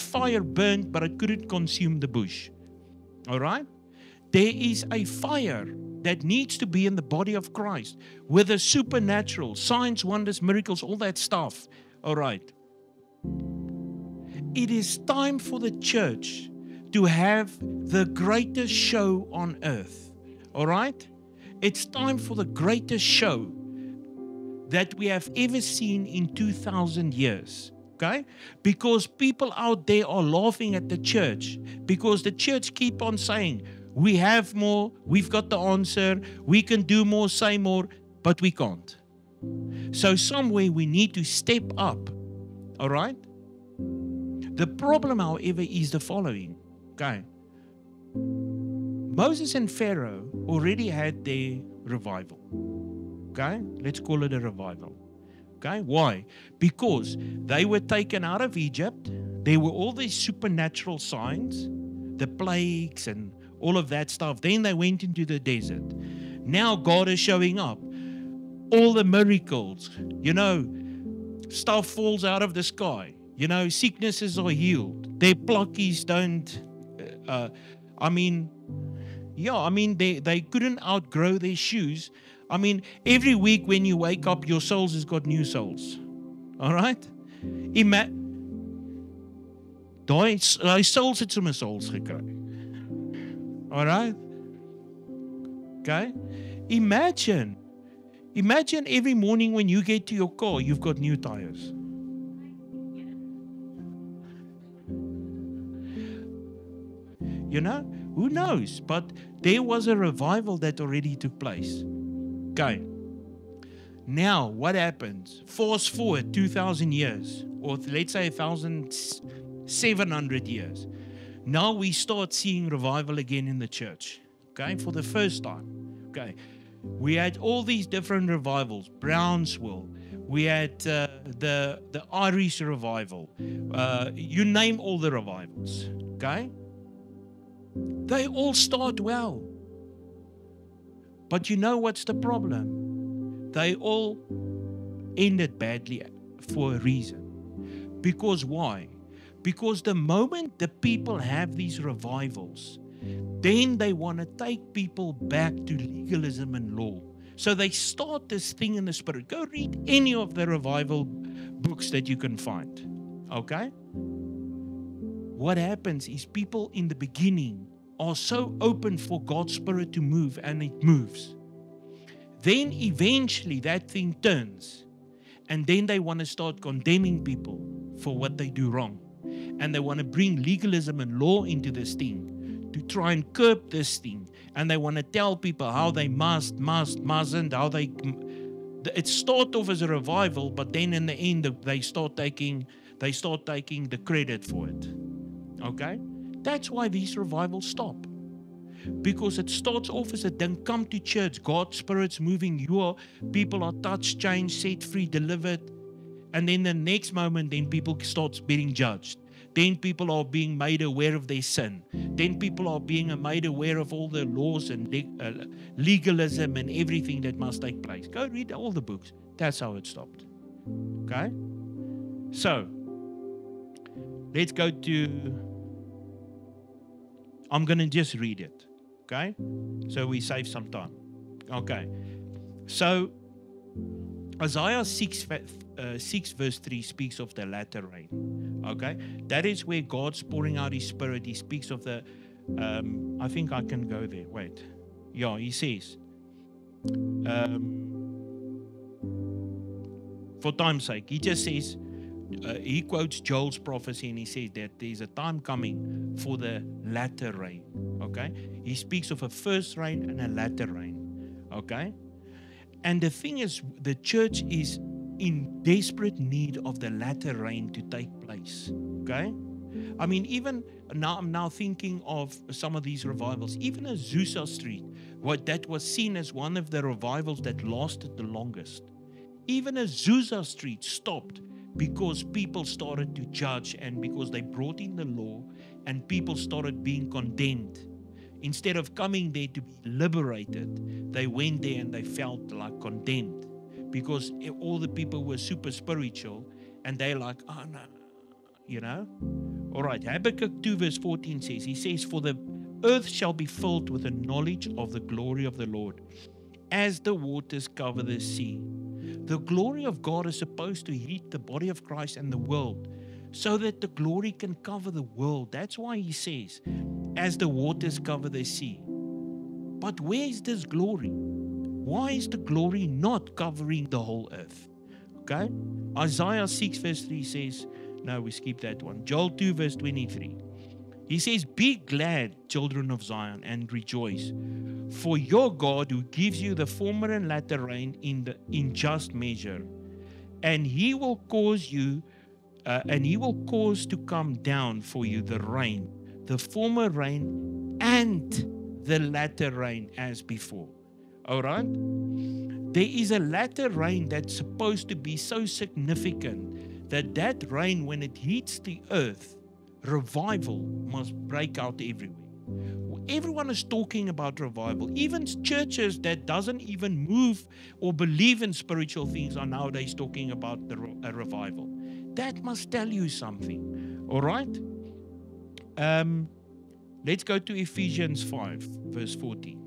A: fire burned, but it couldn't consume the bush. All right? There is a fire that needs to be in the body of Christ with the supernatural, signs, wonders, miracles, all that stuff. All right. It is time for the church to have the greatest show on earth. All right? It's time for the greatest show that we have ever seen in 2,000 years. Okay? Because people out there are laughing at the church because the church keep on saying, we have more, we've got the answer, we can do more, say more, but we can't. So somewhere we need to step up. All right? The problem, however, is the following. Okay? Moses and Pharaoh already had their revival. Okay? Let's call it a revival. Okay? Why? Because they were taken out of Egypt. There were all these supernatural signs, the plagues and all of that stuff. Then they went into the desert. Now God is showing up. All the miracles, stuff falls out of the sky. Sicknesses are healed. Their pluckies don't, they couldn't outgrow their shoes. Every week when you wake up, your soles has got new soles. All right? Daai soles het sommer soles gekry. All right? Okay? Imagine every morning when you get to your car, you've got new tires. Who knows? But there was a revival that already took place. Okay. Now, what happens? Fast forward 2,000 years, or let's say 1,700 years. Now we start seeing revival again in the church. Okay, for the first time. Okay. We had all these different revivals. Brownsville. We had the Irish revival. You name all the revivals. Okay. They all start well. But you know what's the problem? They all ended badly for a reason. Because why? Because the moment the people have these revivals, then they want to take people back to legalism and law. So they start this thing in the spirit. Go read any of the revival books that you can find. Okay? What happens is people in the beginning are so open for God's Spirit to move, and it moves, then eventually that thing turns, and then they want to start condemning people for what they do wrong. And they want to bring legalism and law into this thing to try and curb this thing. And they want to tell people how they mustn't, how they... It starts off as a revival, but then in the end they start taking the credit for it. Okay? That's why these revivals stop. Because it starts off as a thing, come to church, God's Spirit's moving, people are touched, changed, set free, delivered. And then the next moment, then people start being judged. Then people are being made aware of their sin. Then people are being made aware of all the laws and legalism and everything that must take place. Go read all the books. That's how it stopped. Okay? So, let's go to... I'm going to just read it. Okay? So we save some time. Okay. So, Isaiah 6 verse 3 speaks of the latter rain. Okay? That is where God's pouring out His Spirit. He speaks of the... I think I can go there. Wait. Yeah, He says... for time's sake, He just says... he quotes Joel's prophecy, and he says that there's a time coming for the latter rain. Okay? He speaks of a first rain and a latter rain. Okay? And the thing is, the church is in desperate need of the latter rain to take place. Okay? I mean, even now, I'm now thinking of some of these revivals. Even Azusa Street, that was seen as one of the revivals that lasted the longest. Even Azusa Street stopped because people started to judge, and because they brought in the law and people started being condemned. Instead of coming there to be liberated, they went there and they felt like condemned, because all the people were super spiritual and they're like, oh no, you know. All right, Habakkuk 2 verse 14 says, he says, for the earth shall be filled with the knowledge of the glory of the Lord, as the waters cover the sea. The glory of God is supposed to heat the body of Christ and the world, so that the glory can cover the world. That's why he says, as the waters cover the sea. But where is this glory? Why is the glory not covering the whole earth? Okay? Isaiah 6 verse 3 says, no, we skip that one. Joel 2 verse 23. He says, be glad, children of Zion, and rejoice. For your God, who gives you the former and latter rain in just measure, and He will cause you, and He will cause to come down for you the rain, the former rain and the latter rain as before. All right? There is a latter rain that's supposed to be so significant that rain, when it hits the earth, revival must break out everywhere. Everyone is talking about revival. Even churches that doesn't even move or believe in spiritual things are nowadays talking about a revival. That must tell you something. All right? Let's go to Ephesians 5 verse 14.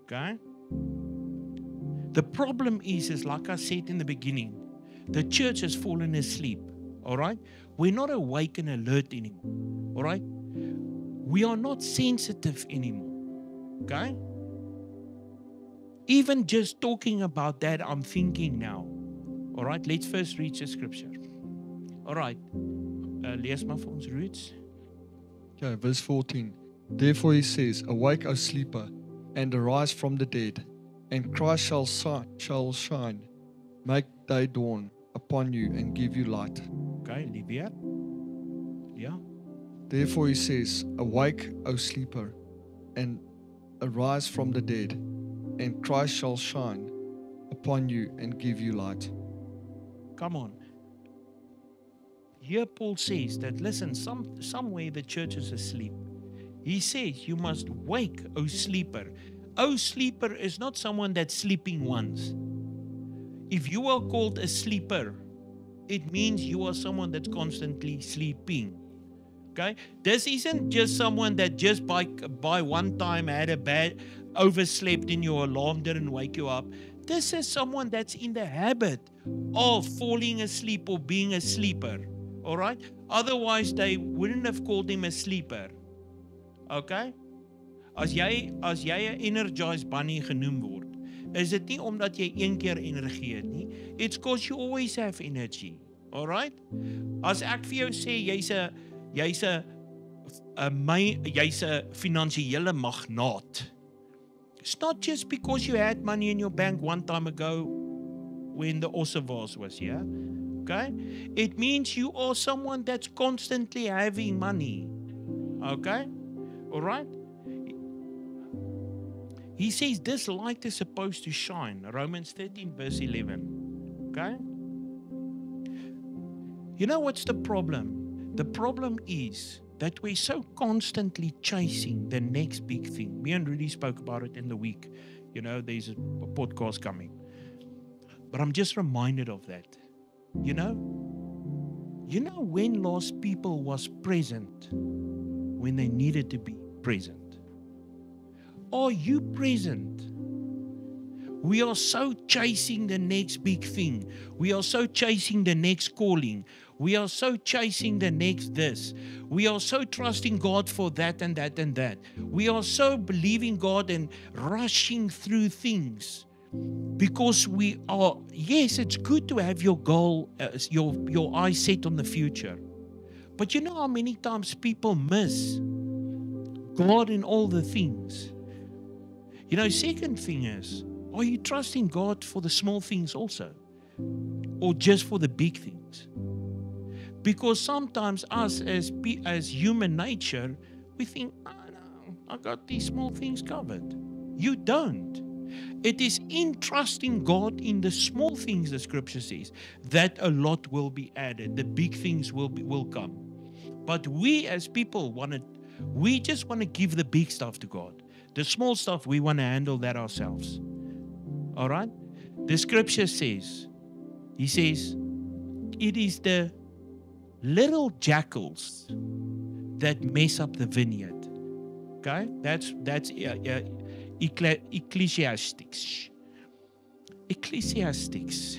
A: Okay? The problem is like I said in the beginning, the church has fallen asleep. All right? We're not awake and alert anymore. All right? We are not sensitive anymore. Okay? Even just talking about that, I'm thinking now. All right? Let's first read the scripture. All right. Lees maar vir ons roots.
C: Okay, verse 14. Therefore he says, awake, O sleeper, and arise from the dead, and Christ shall shine. Make day dawn upon you and give you light.
A: Okay, Livia. Yeah.
C: Therefore he says, awake, O sleeper, and arise from the dead, and Christ shall shine upon you and give you light.
A: Come on. Here Paul says that, listen, somewhere the church is asleep. He says, you must wake, O sleeper. O sleeper is not someone that's sleeping once. If you are called a sleeper, it means you are someone that's constantly sleeping. Okay? This isn't just someone that just by one time had a bad, overslept in your alarm, didn't wake you up. this is someone that's in the habit of falling asleep or being a sleeper. All right? Otherwise, they wouldn't have called him a sleeper. Okay? As jy 'n energized bunny genoem word, is dit nie omdat jy een keer energie het nie. It's because you always have energy. All right? As ek vir jou sê jy's 'n finansiële magnaat. It's not just because you had money in your bank one time ago when the Osavas was here. Okay? It means you are someone that's constantly having money. Okay? All right? He says this light is supposed to shine. Romans 13 verse 11. Okay? You know what's the problem? The problem is that we're so constantly chasing the next big thing. Me and Rudy spoke about it in the week. You know, there's a podcast coming. But I'm just reminded of that. You know when lost people was present when they needed to be present? Are you present? We are so chasing the next big thing. We are so chasing the next calling. We are so chasing the next this. We are so trusting God for that and that and that. We are so believing God and rushing through things. Because we are, yes, it's good to have your goal, your eyes set on the future. But you know how many times people miss God in all the things? You know, second thing is, are you trusting God for the small things also? Or just for the big things? Because sometimes us as human nature, we think, oh, no, I got these small things covered. You don't. It is in trusting God in the small things, the scripture says, that a lot will be added. The big things will come. But we as people we just want to give the big stuff to God. The small stuff, we want to handle that ourselves. All right? The scripture says, he says, it is the little jackals that mess up the vineyard. Okay? That's Ecclesiastes. Ecclesiastes.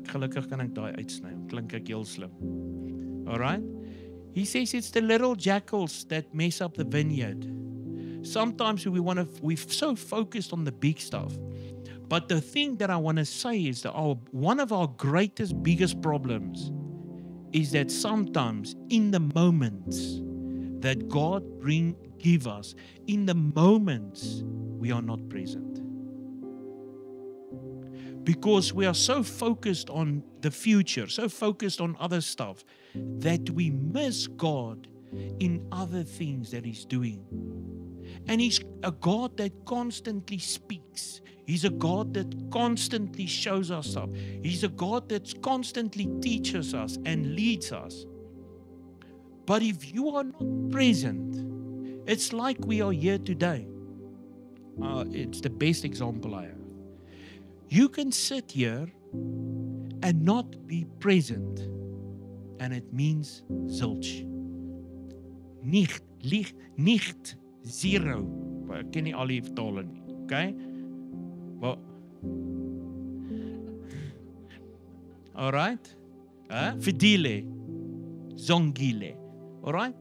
A: Gelukkig kan ek daai uitsny. Klink ek heel slim. All right? He says it's the little jackals that mess up the vineyard. Sometimes we're so focused on the big stuff. But the thing that I want to say is that one of our biggest problems is that sometimes in the moments that God give us, in the moments we are not present. Because we are so focused on the future, so focused on other stuff, that we miss God in other things that He's doing. And He's a God that constantly speaks. He's a God that constantly shows us stuff. He's a God that constantly teaches us and leads us. But if you are not present, it's like we are here today. It's the best example I have. You can sit here and not be present, and it means zilch. Nicht, zero. Ek ken nie al die vertale nie. Okay? Well, all right? Fidile, zongile. All right?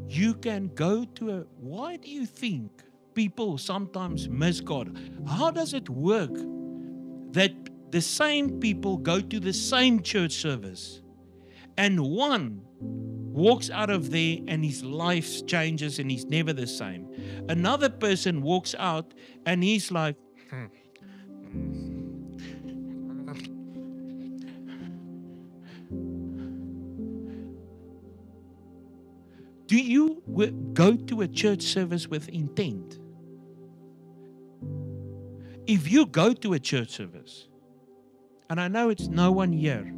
A: You can go to why do you think people sometimes miss God? How does it work that the same people go to the same church service and one walks out of there and his life changes and he's never the same? Another person walks out and he's like, do you go to a church service with intent? If you go to a church service, and I know it's no one here,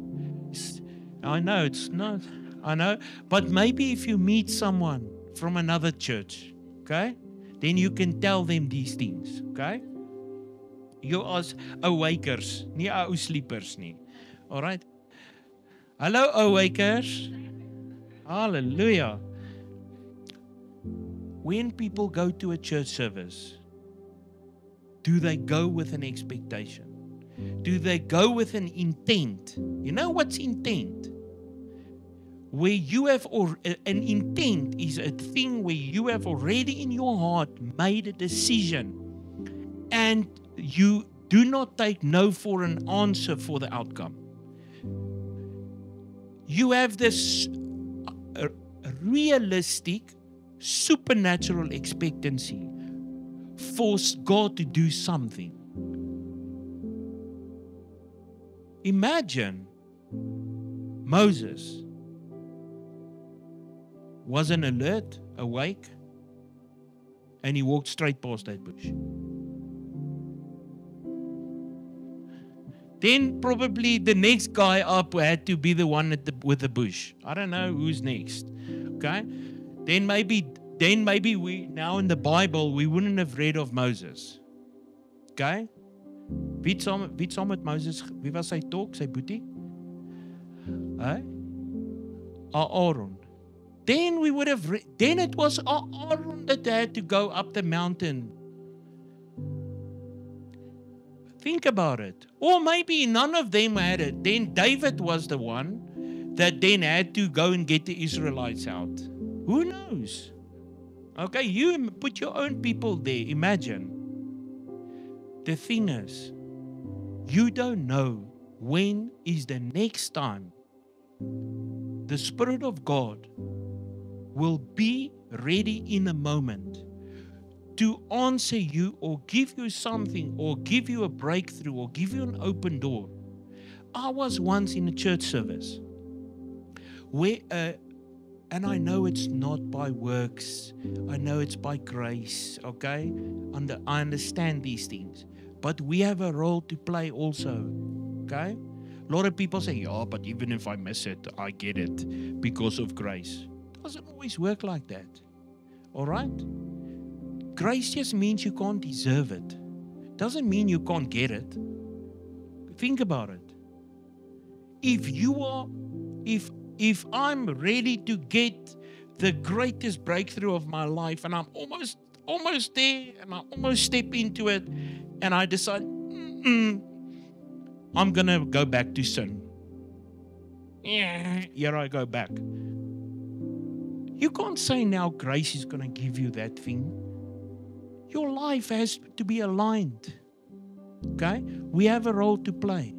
A: I know it's not, I know, but maybe if you meet someone from another church, okay, then you can tell them these things, okay? You as awakers, nie ou sleepers nie. All right? Hello awakers. Hallelujah. When people go to a church service, do they go with an expectation? Do they go with an intent? You know what's intent? Where you have, or an intent is a thing where you have already in your heart made a decision and you do not take no for an answer for the outcome. You have this realistic, supernatural expectancy for God to do something. Imagine Moses wasn't alert, awake, and he walked straight past that bush. Then probably the next guy up had to be the one with the bush. I don't know who's next. Okay? Then maybe we, now in the Bible, we wouldn't have read of Moses. Okay? Wie het saam met Moses, wie was sy tolk, sy boetie? Aaron. Then we would have then it was Aaron that had to go up the mountain. Think about it. Or maybe none of them had it. Then David was the one that then had to go and get the Israelites out. Who knows? Okay, you put your own people there. Imagine. The thing is, you don't know when is the next time the Spirit of God will be ready in a moment to answer you or give you something or give you a breakthrough or give you an open door. I was once in a church service where, and I know it's not by works, I know it's by grace, okay? I understand these things, but we have a role to play also, okay? A lot of people say, yeah, but even if I miss it, I get it because of grace. It doesn't always work like that, all right? Grace just means you can't deserve it. Doesn't mean you can't get it. Think about it. If I'm ready to get the greatest breakthrough of my life and I'm almost there and I almost step into it and I decide, I'm going to go back to sin. Yeah, here I go back. You can't say now grace is going to give you that thing. Your life has to be aligned. Okay? We have a role to play.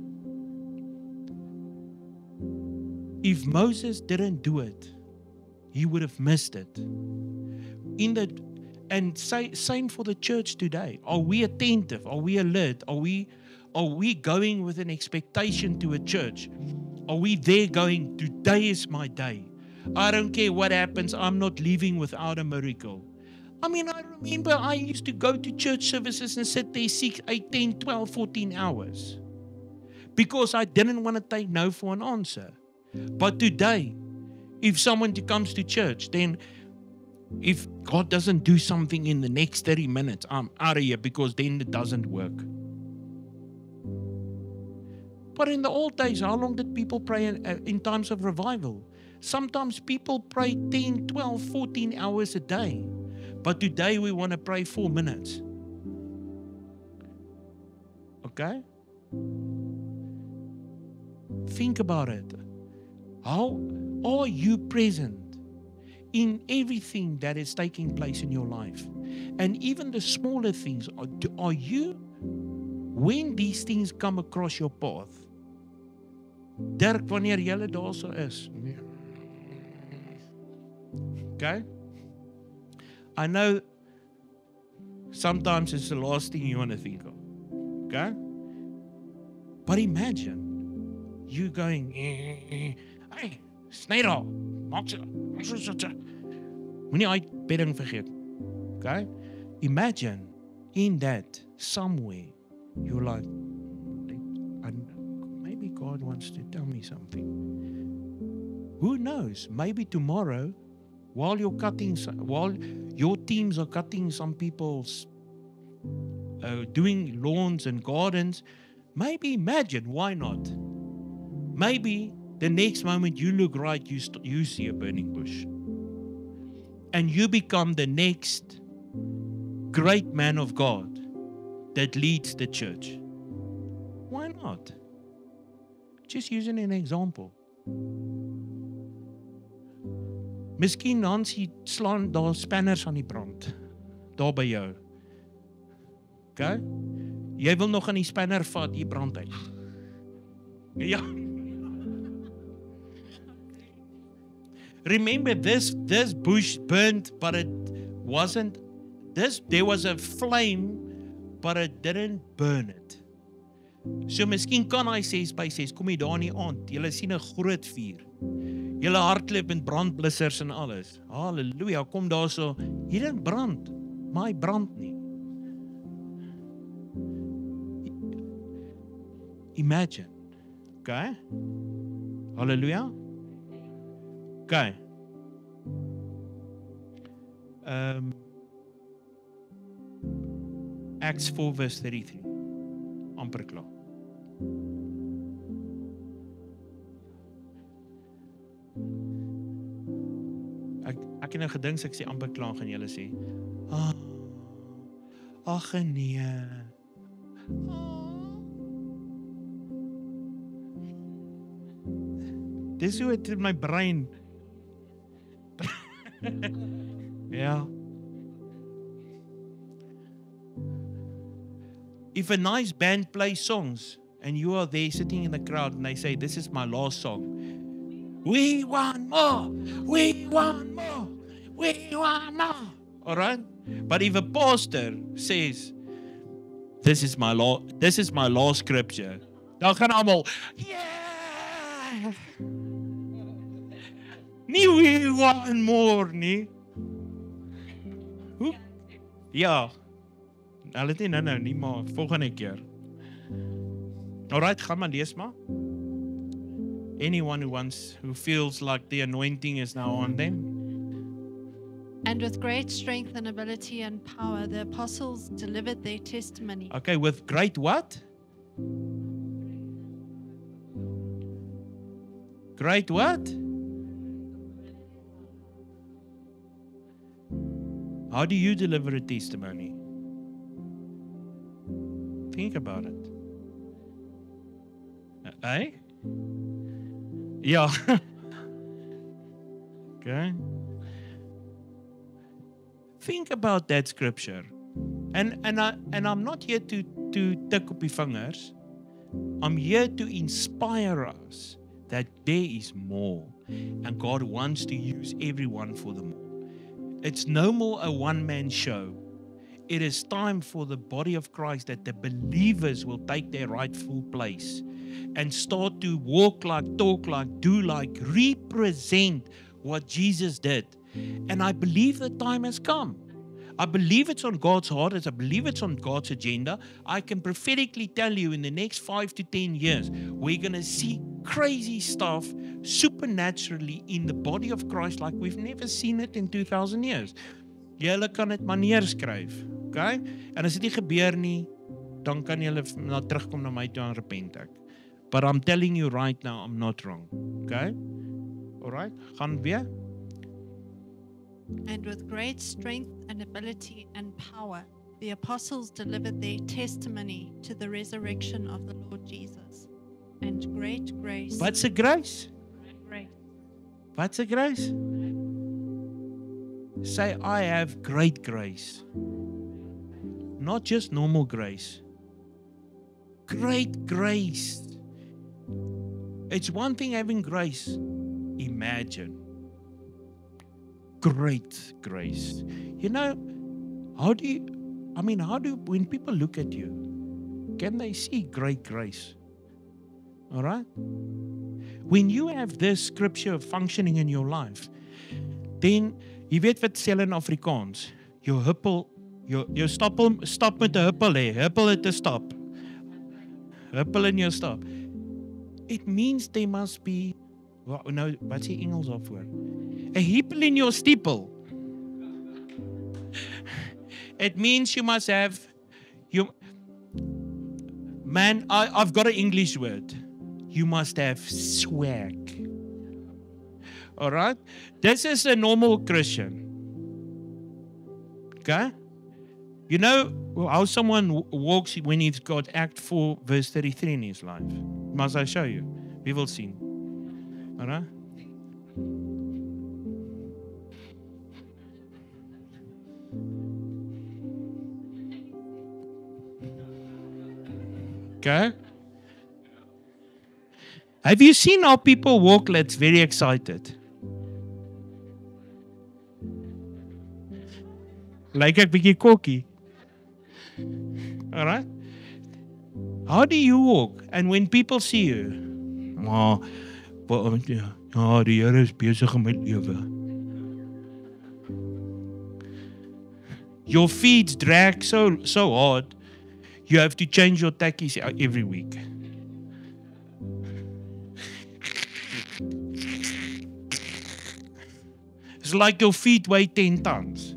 A: If Moses didn't do it, he would have missed it. Same for the church today. Are we attentive? Are we alert? Are we going with an expectation to a church? Are we there going, today is my day? I don't care what happens. I'm not leaving without a miracle. I mean, I remember I used to go to church services and sit there 6, 8, 10, 12, 14 hours because I didn't want to take no for an answer. But today, if someone comes to church, then if God doesn't do something in the next 30 minutes, I'm out of here because then it doesn't work. But in the old days, how long did people pray in times of revival? Sometimes people pray 10, 12, 14 hours a day. But today we want to pray 4 minutes. Okay? Think about it. How are you present in everything that is taking place in your life? And even the smaller things, are you, when these things come across your path, Dirk, wanneer jy daar so is. Okay? I know sometimes it's the last thing you want to think of. Okay? But imagine you going, hey, Snyder, maak so. Moenie uitbedding vergeet. Okay? Imagine in that somewhere you're like, maybe God wants to tell me something. Who knows? Maybe tomorrow, while your teams are cutting some people's, doing lawns and gardens, maybe imagine, why not? Maybe the next moment you look right, you see a burning bush. And you become the next great man of God that leads the church. Why not? Just using an example. Miskien Nancy slaan daar spanners aan die brand. Daar by jou. Okay? Jy wil nog aan die spanner vat, jy brand uit. Ja. Remember this bush burnt, but it wasn't there was a flame, but it didn't burn it. So miskien kan hy 6x6, kom jy daar in die aand, julle sien 'n groot vuur. Julle hardloop met brandblussers en alles. Halleluja, kom daar so, hier dink brand, maar hy brand nie. Imagine. Okay? Halleluja. Okay. Acts 4 verse 33. Amper klaar. Ek het nou gedink as ek sê amper klaar gaan julle sê, ag nee. Dis hoe het in my brein. Ja. If a nice band plays songs and you are there sitting in the crowd and they say, this is my last song. We want more. We want more. We want more. All right? But if a pastor says, this is my last scripture, dan gaan almal, yeah! Nie we want more nie. Ja. Hulle het nie maar volgende keer. Alright, gaan maar lees maar. Anyone who feels like the anointing is now on them.
B: And with great strength and ability and power, the apostles delivered their testimony.
A: Okay, with great what? Great what? How do you deliver a testimony? Think about it. Eh? Yeah. Okay. Think about that scripture. And I'm not here to tik op die vingers. I'm here to inspire us that there is more. And God wants to use everyone for the more. It's no more a one-man show. It is time for the body of Christ that the believers will take their rightful place and start to walk like, talk like, do like, represent what Jesus did. And I believe the time has come. I believe it's on God's heart. I believe it's on God's agenda. I can prophetically tell you in the next 5 to 10 years, we're going to see crazy stuff supernaturally in the body of Christ like we've never seen it in 2000 years. Julle kan dit maar neerskryf. Okay? En as dit nie gebeur nie, dan kan julle terugkom na my toe en repent ek. But I'm telling you right now, I'm not wrong. Okay? Alright? Gaan weer.
B: And with great strength and ability and power, the apostles delivered their testimony to the resurrection of the Lord Jesus. And great grace.
A: Wat's 'n grace?
B: Grace.
A: Wat's 'n grace? Say, I have great grace. Not just normal grace. Great grace. It's one thing having grace. Imagine. Great grace. You know, when people look at you, can they see great grace? All right? When you have this scripture functioning in your life, then, jy weet wat sê hulle in Afrikaans, jou huppel, jou stap met 'n huppel hê, huppel het 'n stap. Huppel in jou stap. It means there must be, nou, wat sê Engels daarvoor? 'n hippel in your steeple. It means you must have, I've got an English word. You must have swag. All right? This is a normal Christian. Okay? You know how someone walks when he's got Act 4, verse 33 in his life? Must I show you? We will see. All right? Okay? Have you seen how people walk that's very excited? Like ek bietjie kokkie. All right? How do you walk? And when people see you, die Here is besig met lewe. Your feet drag so hard, you have to change your tackies every week. It's like your feet weigh 10 tons.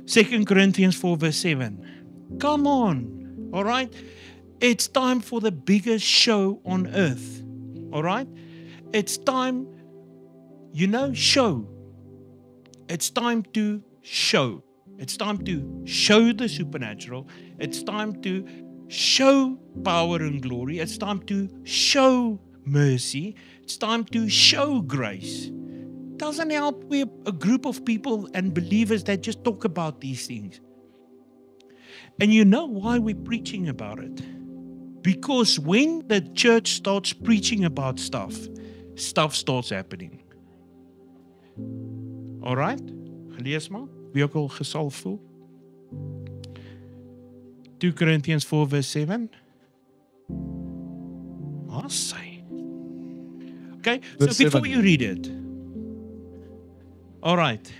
A: 2 Corinthians 4 verse 7. Come on. All right? It's time for the biggest show on earth. All right? It's time, show. It's time to show. It's time to show the supernatural. It's time to show power and glory. It's time to show mercy. It's time to show grace. Doesn't help with a group of people and believers that just talk about these things. And you know why we're preaching about it? Because when the church starts preaching about stuff starts happening. All right? Lees maar. Wie ook al gesalf voel. 2 Corinthians 4 verse 7. I'll say. Okay, so
C: Verse
A: before
C: 7.
A: you read it. All right.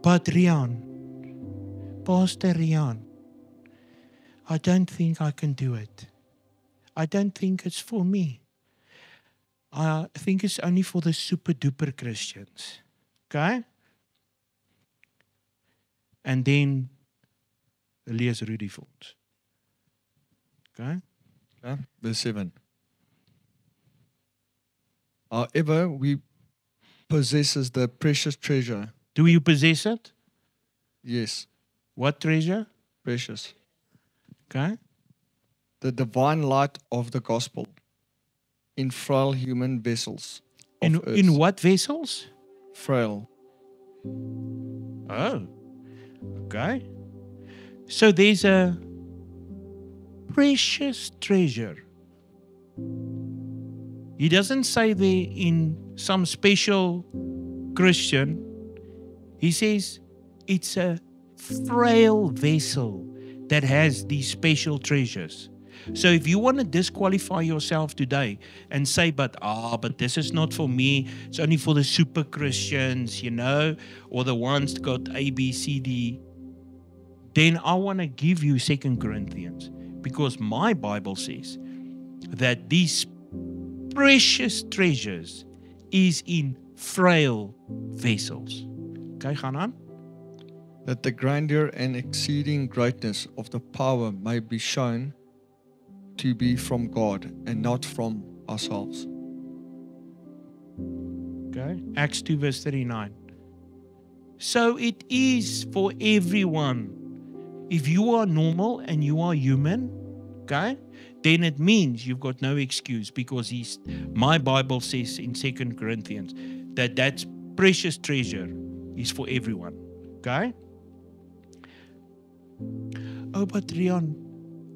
A: But Rian, Pastor Rian, I don't think I can do it. I don't think it's for me. I think it's only for the super duper Christians. Okay? And then lees Rudy vir ons. Okay?
C: Yeah, verse 7. However, we possesses the precious treasure.
A: Do you possess it?
C: Yes,
A: What treasure?
C: precious.
A: Okay?
C: The divine light of the gospel in frail human vessels. of earth.
A: In what vessels?
C: Frail.
A: Oh. Okay. So there's a precious treasure. He doesn't say there in some special Christian. He says it's a frail vessel that has these special treasures. So if you want to disqualify yourself today and say, but this is not for me, it's only for the super Christians, or the ones that got A, B, C, D, then I want to give you 2 Corinthians, because my Bible says that these precious treasures is in frail vessels. Okay, gaan aan.
C: That the grandeur and exceeding greatness of the power may be shown to be from God and not from ourselves.
A: Okay, Acts 2 verse 39. So it is for everyone. If you are normal and you are human, okay, then it means you've got no excuse, because my Bible says in 2 Corinthians that precious treasure is for everyone. Okay? Oh, but Rian,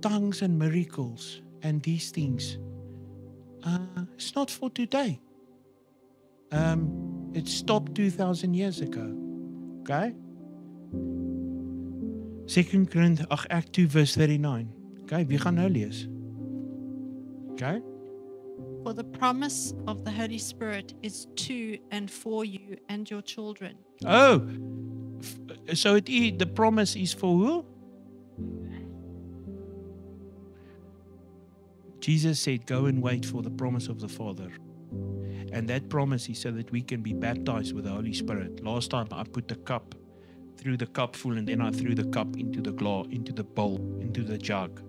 A: tongues and miracles and these things, it's not for today. It stopped 2,000 years ago. Okay? 2 Corinthians, Act 2 verse 39. Okay, wie gaan nou lees? Okay?
B: For the promise of the Holy Spirit is to and for you and your children.
A: Oh, so the promise is for who? Jesus said, go and wait for the promise of the Father. And that promise is so that we can be baptized with the Holy Spirit. Last time I put the cup, threw the cup full, and then I threw the cup into the glass, into the bowl, into the jug.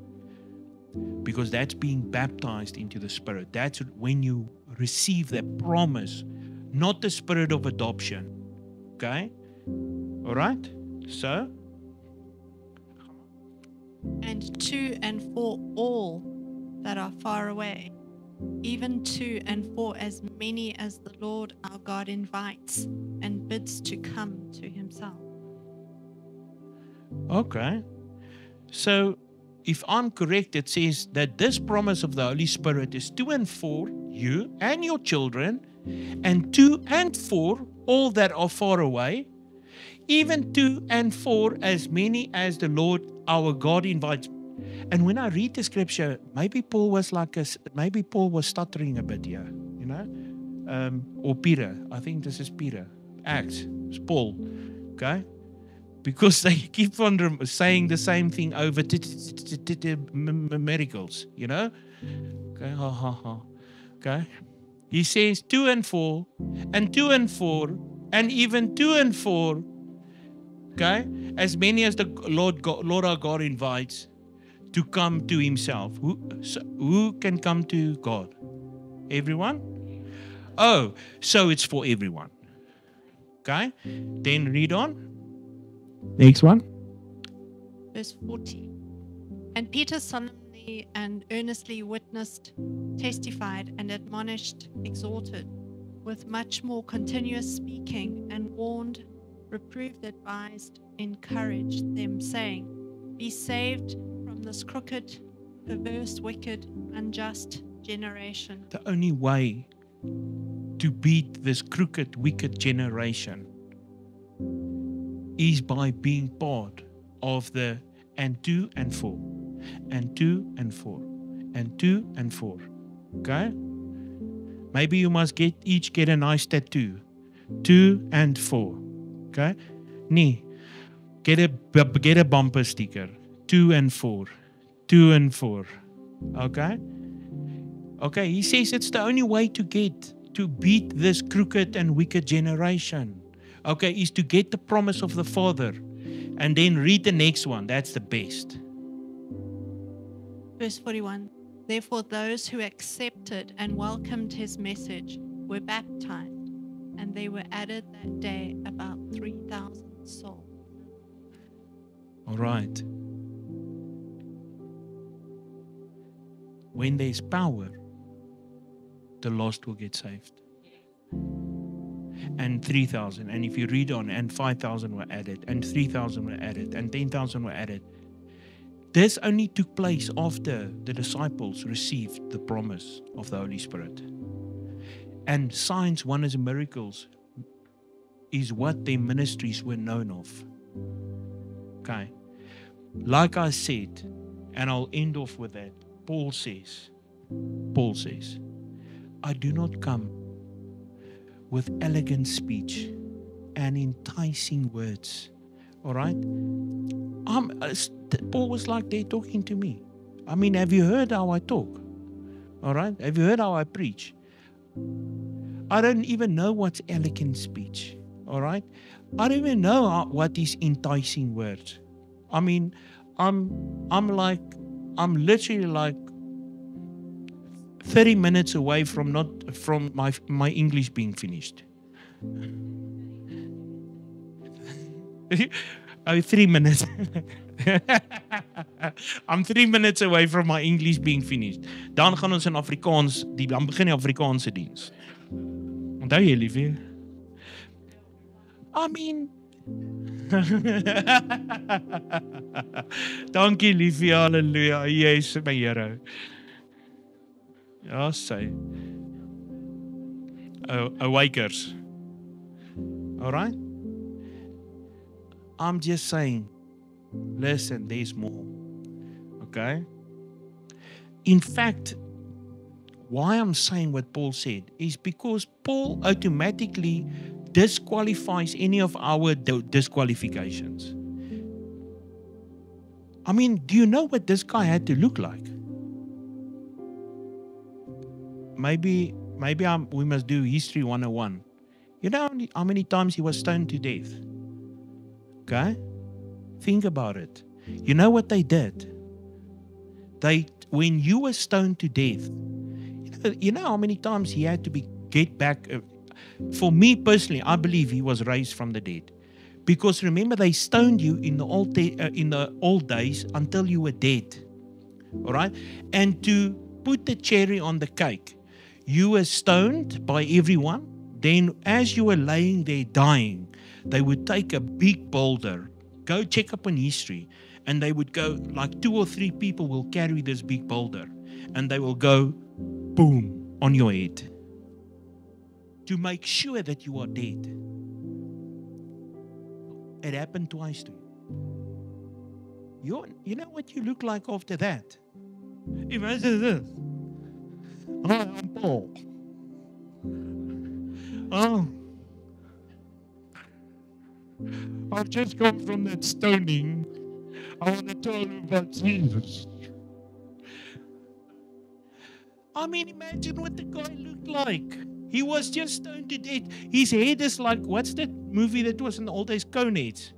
A: Because that's being baptized into the Spirit. That's when you receive that promise, not the spirit of adoption, Okay? All right? So,
B: And to and for all that are far away, even to and for as many as the Lord our God invites and bids to come to himself.
A: okay. So, if I'm correct, it says that this promise of the Holy Spirit is to and for you and your children, and to and for all that are far away, even to and for as many as the Lord our God invites. And when I read the scripture, maybe Paul was stuttering a bit here, you know, or Peter. I think this is Peter. Acts, it's Paul, okay? Because they keep on saying the same thing over miracles, you know? Okay, okay. He says to and for, and to and for, and even to and for, okay? As many as the Lord our God invites to come to himself. Who can come to God? Everyone? Oh, so it's for everyone. Okay? Then read on. Next one.
B: Verse 40. And Peter solemnly and earnestly witnessed, testified, and admonished, exhorted, with much more continuous speaking, and warned, reproved, advised, encouraged them, saying, Be saved from this crooked, perverse, wicked, unjust generation.
A: The only way to beat this crooked, wicked generation is by being part of the and to and for, and to and for, and to and for. Okay? Maybe you must each get a nice tattoo. To and for. Okay? Nee. Get a bumper sticker. To and for. To and for. Okay? Okay, he says it's the only way to beat this crooked and wicked generation. Okay, is to get the promise of the Father. And then read the next one. That's the best.
B: Verse 41. Therefore those who accepted and welcomed his message were baptized, and they were added that day about 3,000 souls.
A: All right. When there's power, the lost will get saved. And 3,000. And if you read on, and 5,000 were added, and 3,000 were added, and 10,000 were added. This only took place after the disciples received the promise of the Holy Spirit. And signs, wonders, and miracles is what their ministries were known of. Okay. Like I said, and I'll end off with that, Paul says, I do not come with elegant speech and enticing words. All right? Paul was like they're talking to me. I mean, have you heard how I talk? All right? Have you heard how I preach? I don't even know what's elegant speech. All right? I don't even know what is enticing words. I mean, I'm literally like 30 minutes away from my English being finished. 3 minutes. I'm 3 minutes away from my English being finished. Dan gaan ons in Afrikaans, dan begin die Afrikaanse diens. Onthou jy, liefie? I mean, dankie liefie, halleluja, Jesus my Here. Ja, sy. Awakers. All right? I'm just saying, listen, there's more. Okay? In fact, why I'm saying what Paul said is because Paul automatically disqualifies any of our disqualifications. I mean, do you know what this guy had to look like? Maybe we must do History 101. You know how many times he was stoned to death? Okay? Think about it. You know what they did? When you were stoned to death, you know how many times he had to get back. for me personally, I believe he was raised from the dead. Because remember, they stoned you in the old days until you were dead. All right? And to put the cherry on the cake, you were stoned by everyone. Then as you were laying there dying, they would take a big boulder, go check up on history, and they would go, like 2 or 3 people will carry this big boulder, and they will go, boom, on your head, to make sure that you are dead. It happened twice to you. You know what you look like after that? Imagine this. Hi, I'm Paul. I've just come from that stoning. I want to tell you about Jesus. I mean, imagine what the guy looked like. He was just stoned to death. His head is like, what's that movie that was in the old days? Coneheads.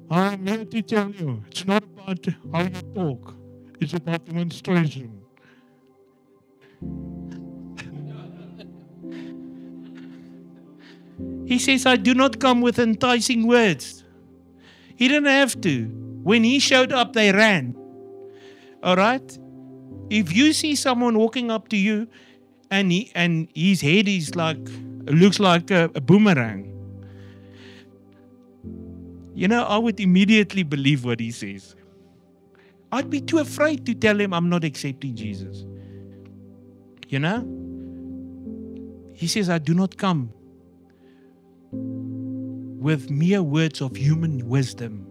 A: I'm here to tell you, it's not about how you talk. It's about demonstration. He says, I do not come with enticing words. He didn't have to. When he showed up, they ran. All right? If you see someone walking up to you and his head is looks like a boomerang, you know, I would immediately believe what he says. I'd be too afraid to tell him I'm not accepting Jesus. You know? He says, I do not come with mere words of human wisdom.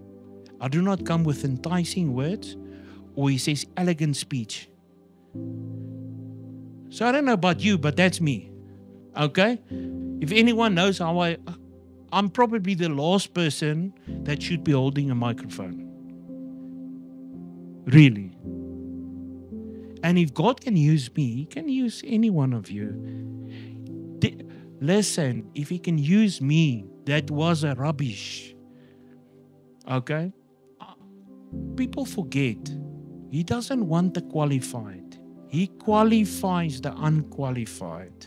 A: I do not come with enticing words, or he says elegant speech. So I don't know about you, but that's me. Okay? If anyone knows how I'm probably the last person that should be holding a microphone. Really. And if God can use me, He can use any one of you. Listen, if He can use me, that was a rubbish. Okay? People forget. He doesn't want the qualified. He qualifies the unqualified.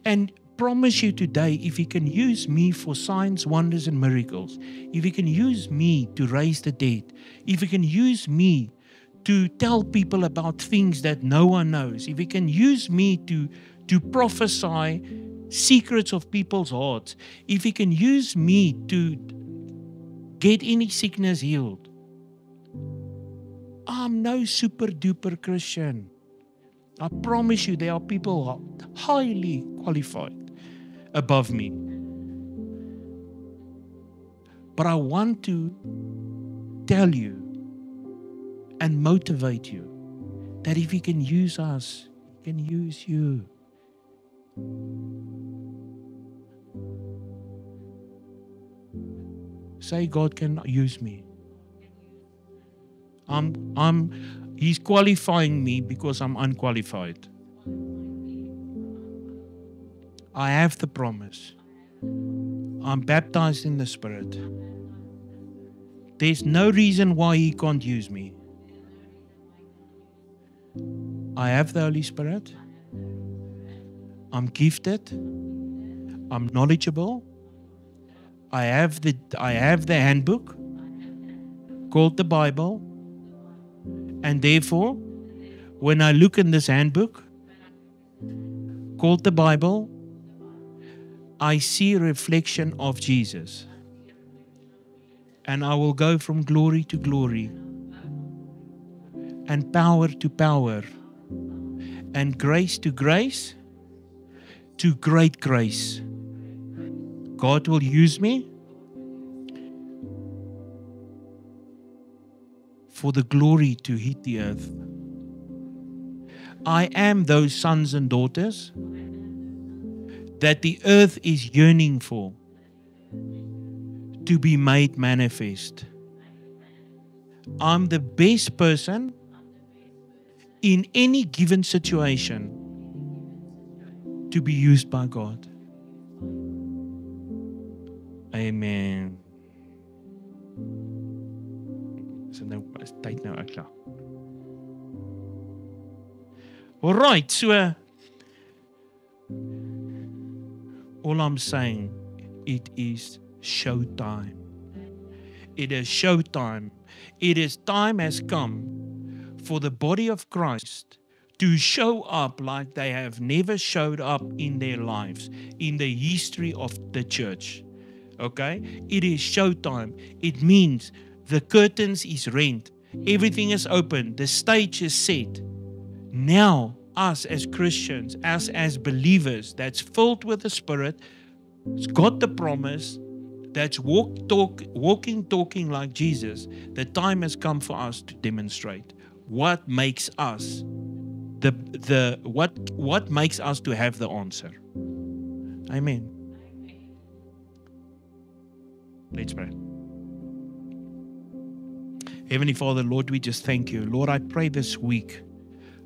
A: And promise you today, if He can use me for signs, wonders, and miracles, if He can use me to raise the dead, if He can use me to tell people about things that no one knows, if He can use me to prophesy secrets of people's hearts, if He can use me to get any sickness healed, I'm no super duper Christian. I promise you there are people who are highly qualified above me. But I want to tell you and motivate you that if He can use us, He can use you. Say, God can use me. He's qualifying me because I'm unqualified. I have the promise. I'm baptized in the Spirit. There's no reason why He can't use me. I have the Holy Spirit. I'm gifted. I'm knowledgeable. I have the handbook called the Bible. And therefore, when I look in this handbook called the Bible, I see a reflection of Jesus. And I will go from glory to glory, and power to power, and grace to grace, to great grace. God will use me for the glory to hit the earth. I am those sons and daughters that the earth is yearning for to be made manifest. I'm the best person in any given situation to be used by God. Amen. So nou is tyd nou klaar. Alright, so All I'm saying, it is showtime. It is showtime. It is time has come for the body of Christ to show up like they have never showed up in their lives, in the history of the church. Okay? It is showtime. It means the curtains is rent. Everything is open. The stage is set. Now, us as Christians, us as believers that's filled with the Spirit, it's got the promise, that's walking, talking like Jesus, the time has come for us to demonstrate what makes us what makes us to have the answer. Amen. Let's pray. Heavenly Father, Lord, we just thank you. Lord, I pray this week,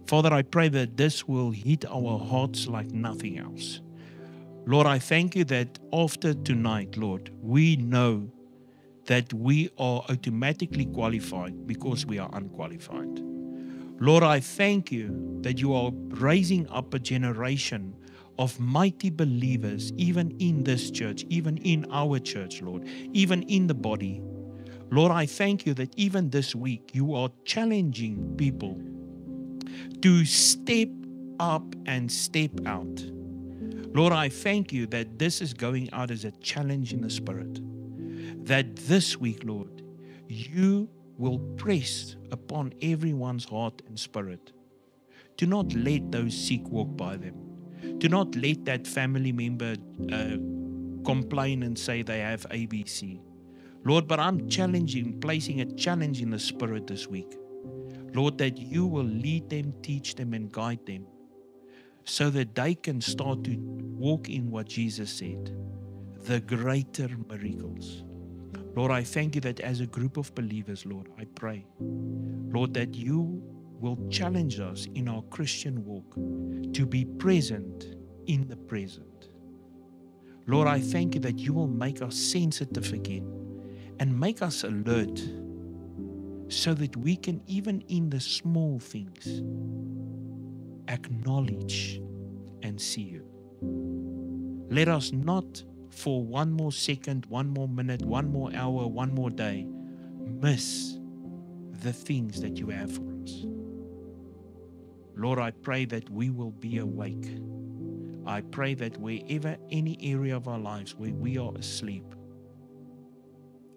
A: Father, I pray that this will hit our hearts like nothing else. Lord, I thank you that after tonight, Lord, we know that we are automatically qualified because we are unqualified. Lord, I thank you that you are raising up a generation of mighty believers, even in this church, even in our church, Lord, even in the body. Lord, I thank you that even this week you are challenging people to step up and step out. Lord, I thank you that this is going out as a challenge in the Spirit. That this week, Lord, you will press upon everyone's heart and spirit. Do not let those sick walk by them. Do not let that family member complain and say they have ABC. Lord, but I'm placing a challenge in the Spirit this week. Lord, that you will lead them, teach them, and guide them, so that they can start to walk in what Jesus said, the greater miracles. Lord, I thank you that as a group of believers, Lord, I pray, Lord, that you will challenge us in our Christian walk to be present in the present. Lord, I thank you that you will make us sensitive again and make us alert so that we can, even in the small things, acknowledge and see you. Let us not for one more second, one more minute, one more hour, one more day miss the things that you have for us. Lord, I pray that we will be awake. I pray that wherever any area of our lives where we are asleep,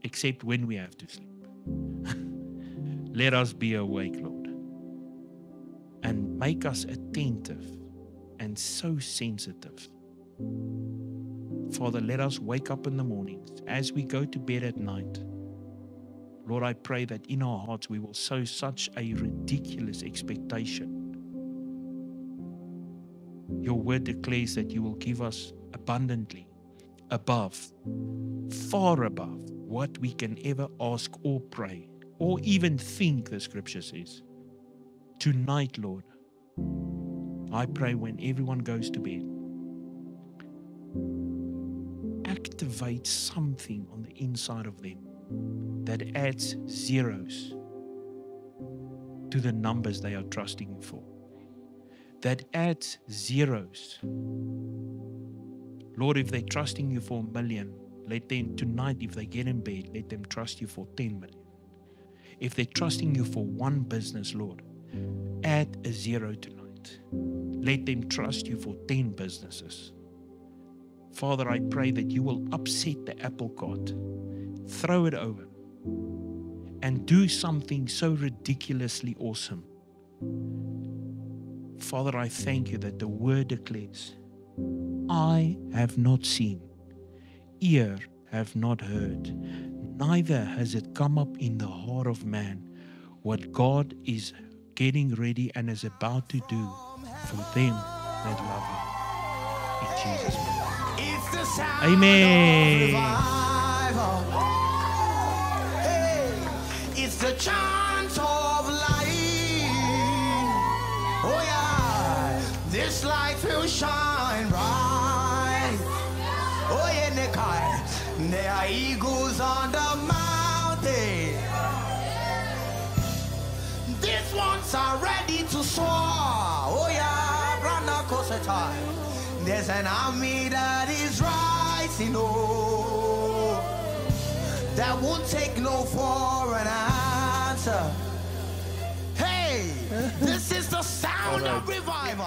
A: except when we have to sleep, let us be awake, Lord, and make us attentive and so sensitive. Father, let us wake up in the mornings as we go to bed at night. Lord, I pray that in our hearts we will sow such a ridiculous expectation. Your word declares that you will give us abundantly, above, far above what we can ever ask or pray or even think, the scripture says. Tonight, Lord, I pray when everyone goes to bed, activate something on the inside of them that adds zeros to the numbers they are trusting you for. That adds zeros. Lord, if they're trusting you for 1 million, let them tonight, if they get in bed, let them trust you for 10 million. If they're trusting you for one business, Lord, add a zero tonight. Let them trust you for 10 businesses. Father, I pray that you will upset the apple cart, throw it over, and do something so ridiculously awesome. Father, I thank you that the word declares, I have not seen, ear have not heard, neither has it come up in the heart of man what God is getting ready and is about to do for them that love him. In Jesus' name.
D: It's the sound
A: Amen.
D: of revival. Hey, it's the chant of light. Oh yeah, this light will shine bright. Oh yeah, Nekai, there are eagles on the mountain. These ones are ready to soar. Oh yeah, Branda Kosetai. There's an army that is rising, oh, that won't take no for an answer. Hey, this is the sound of revival.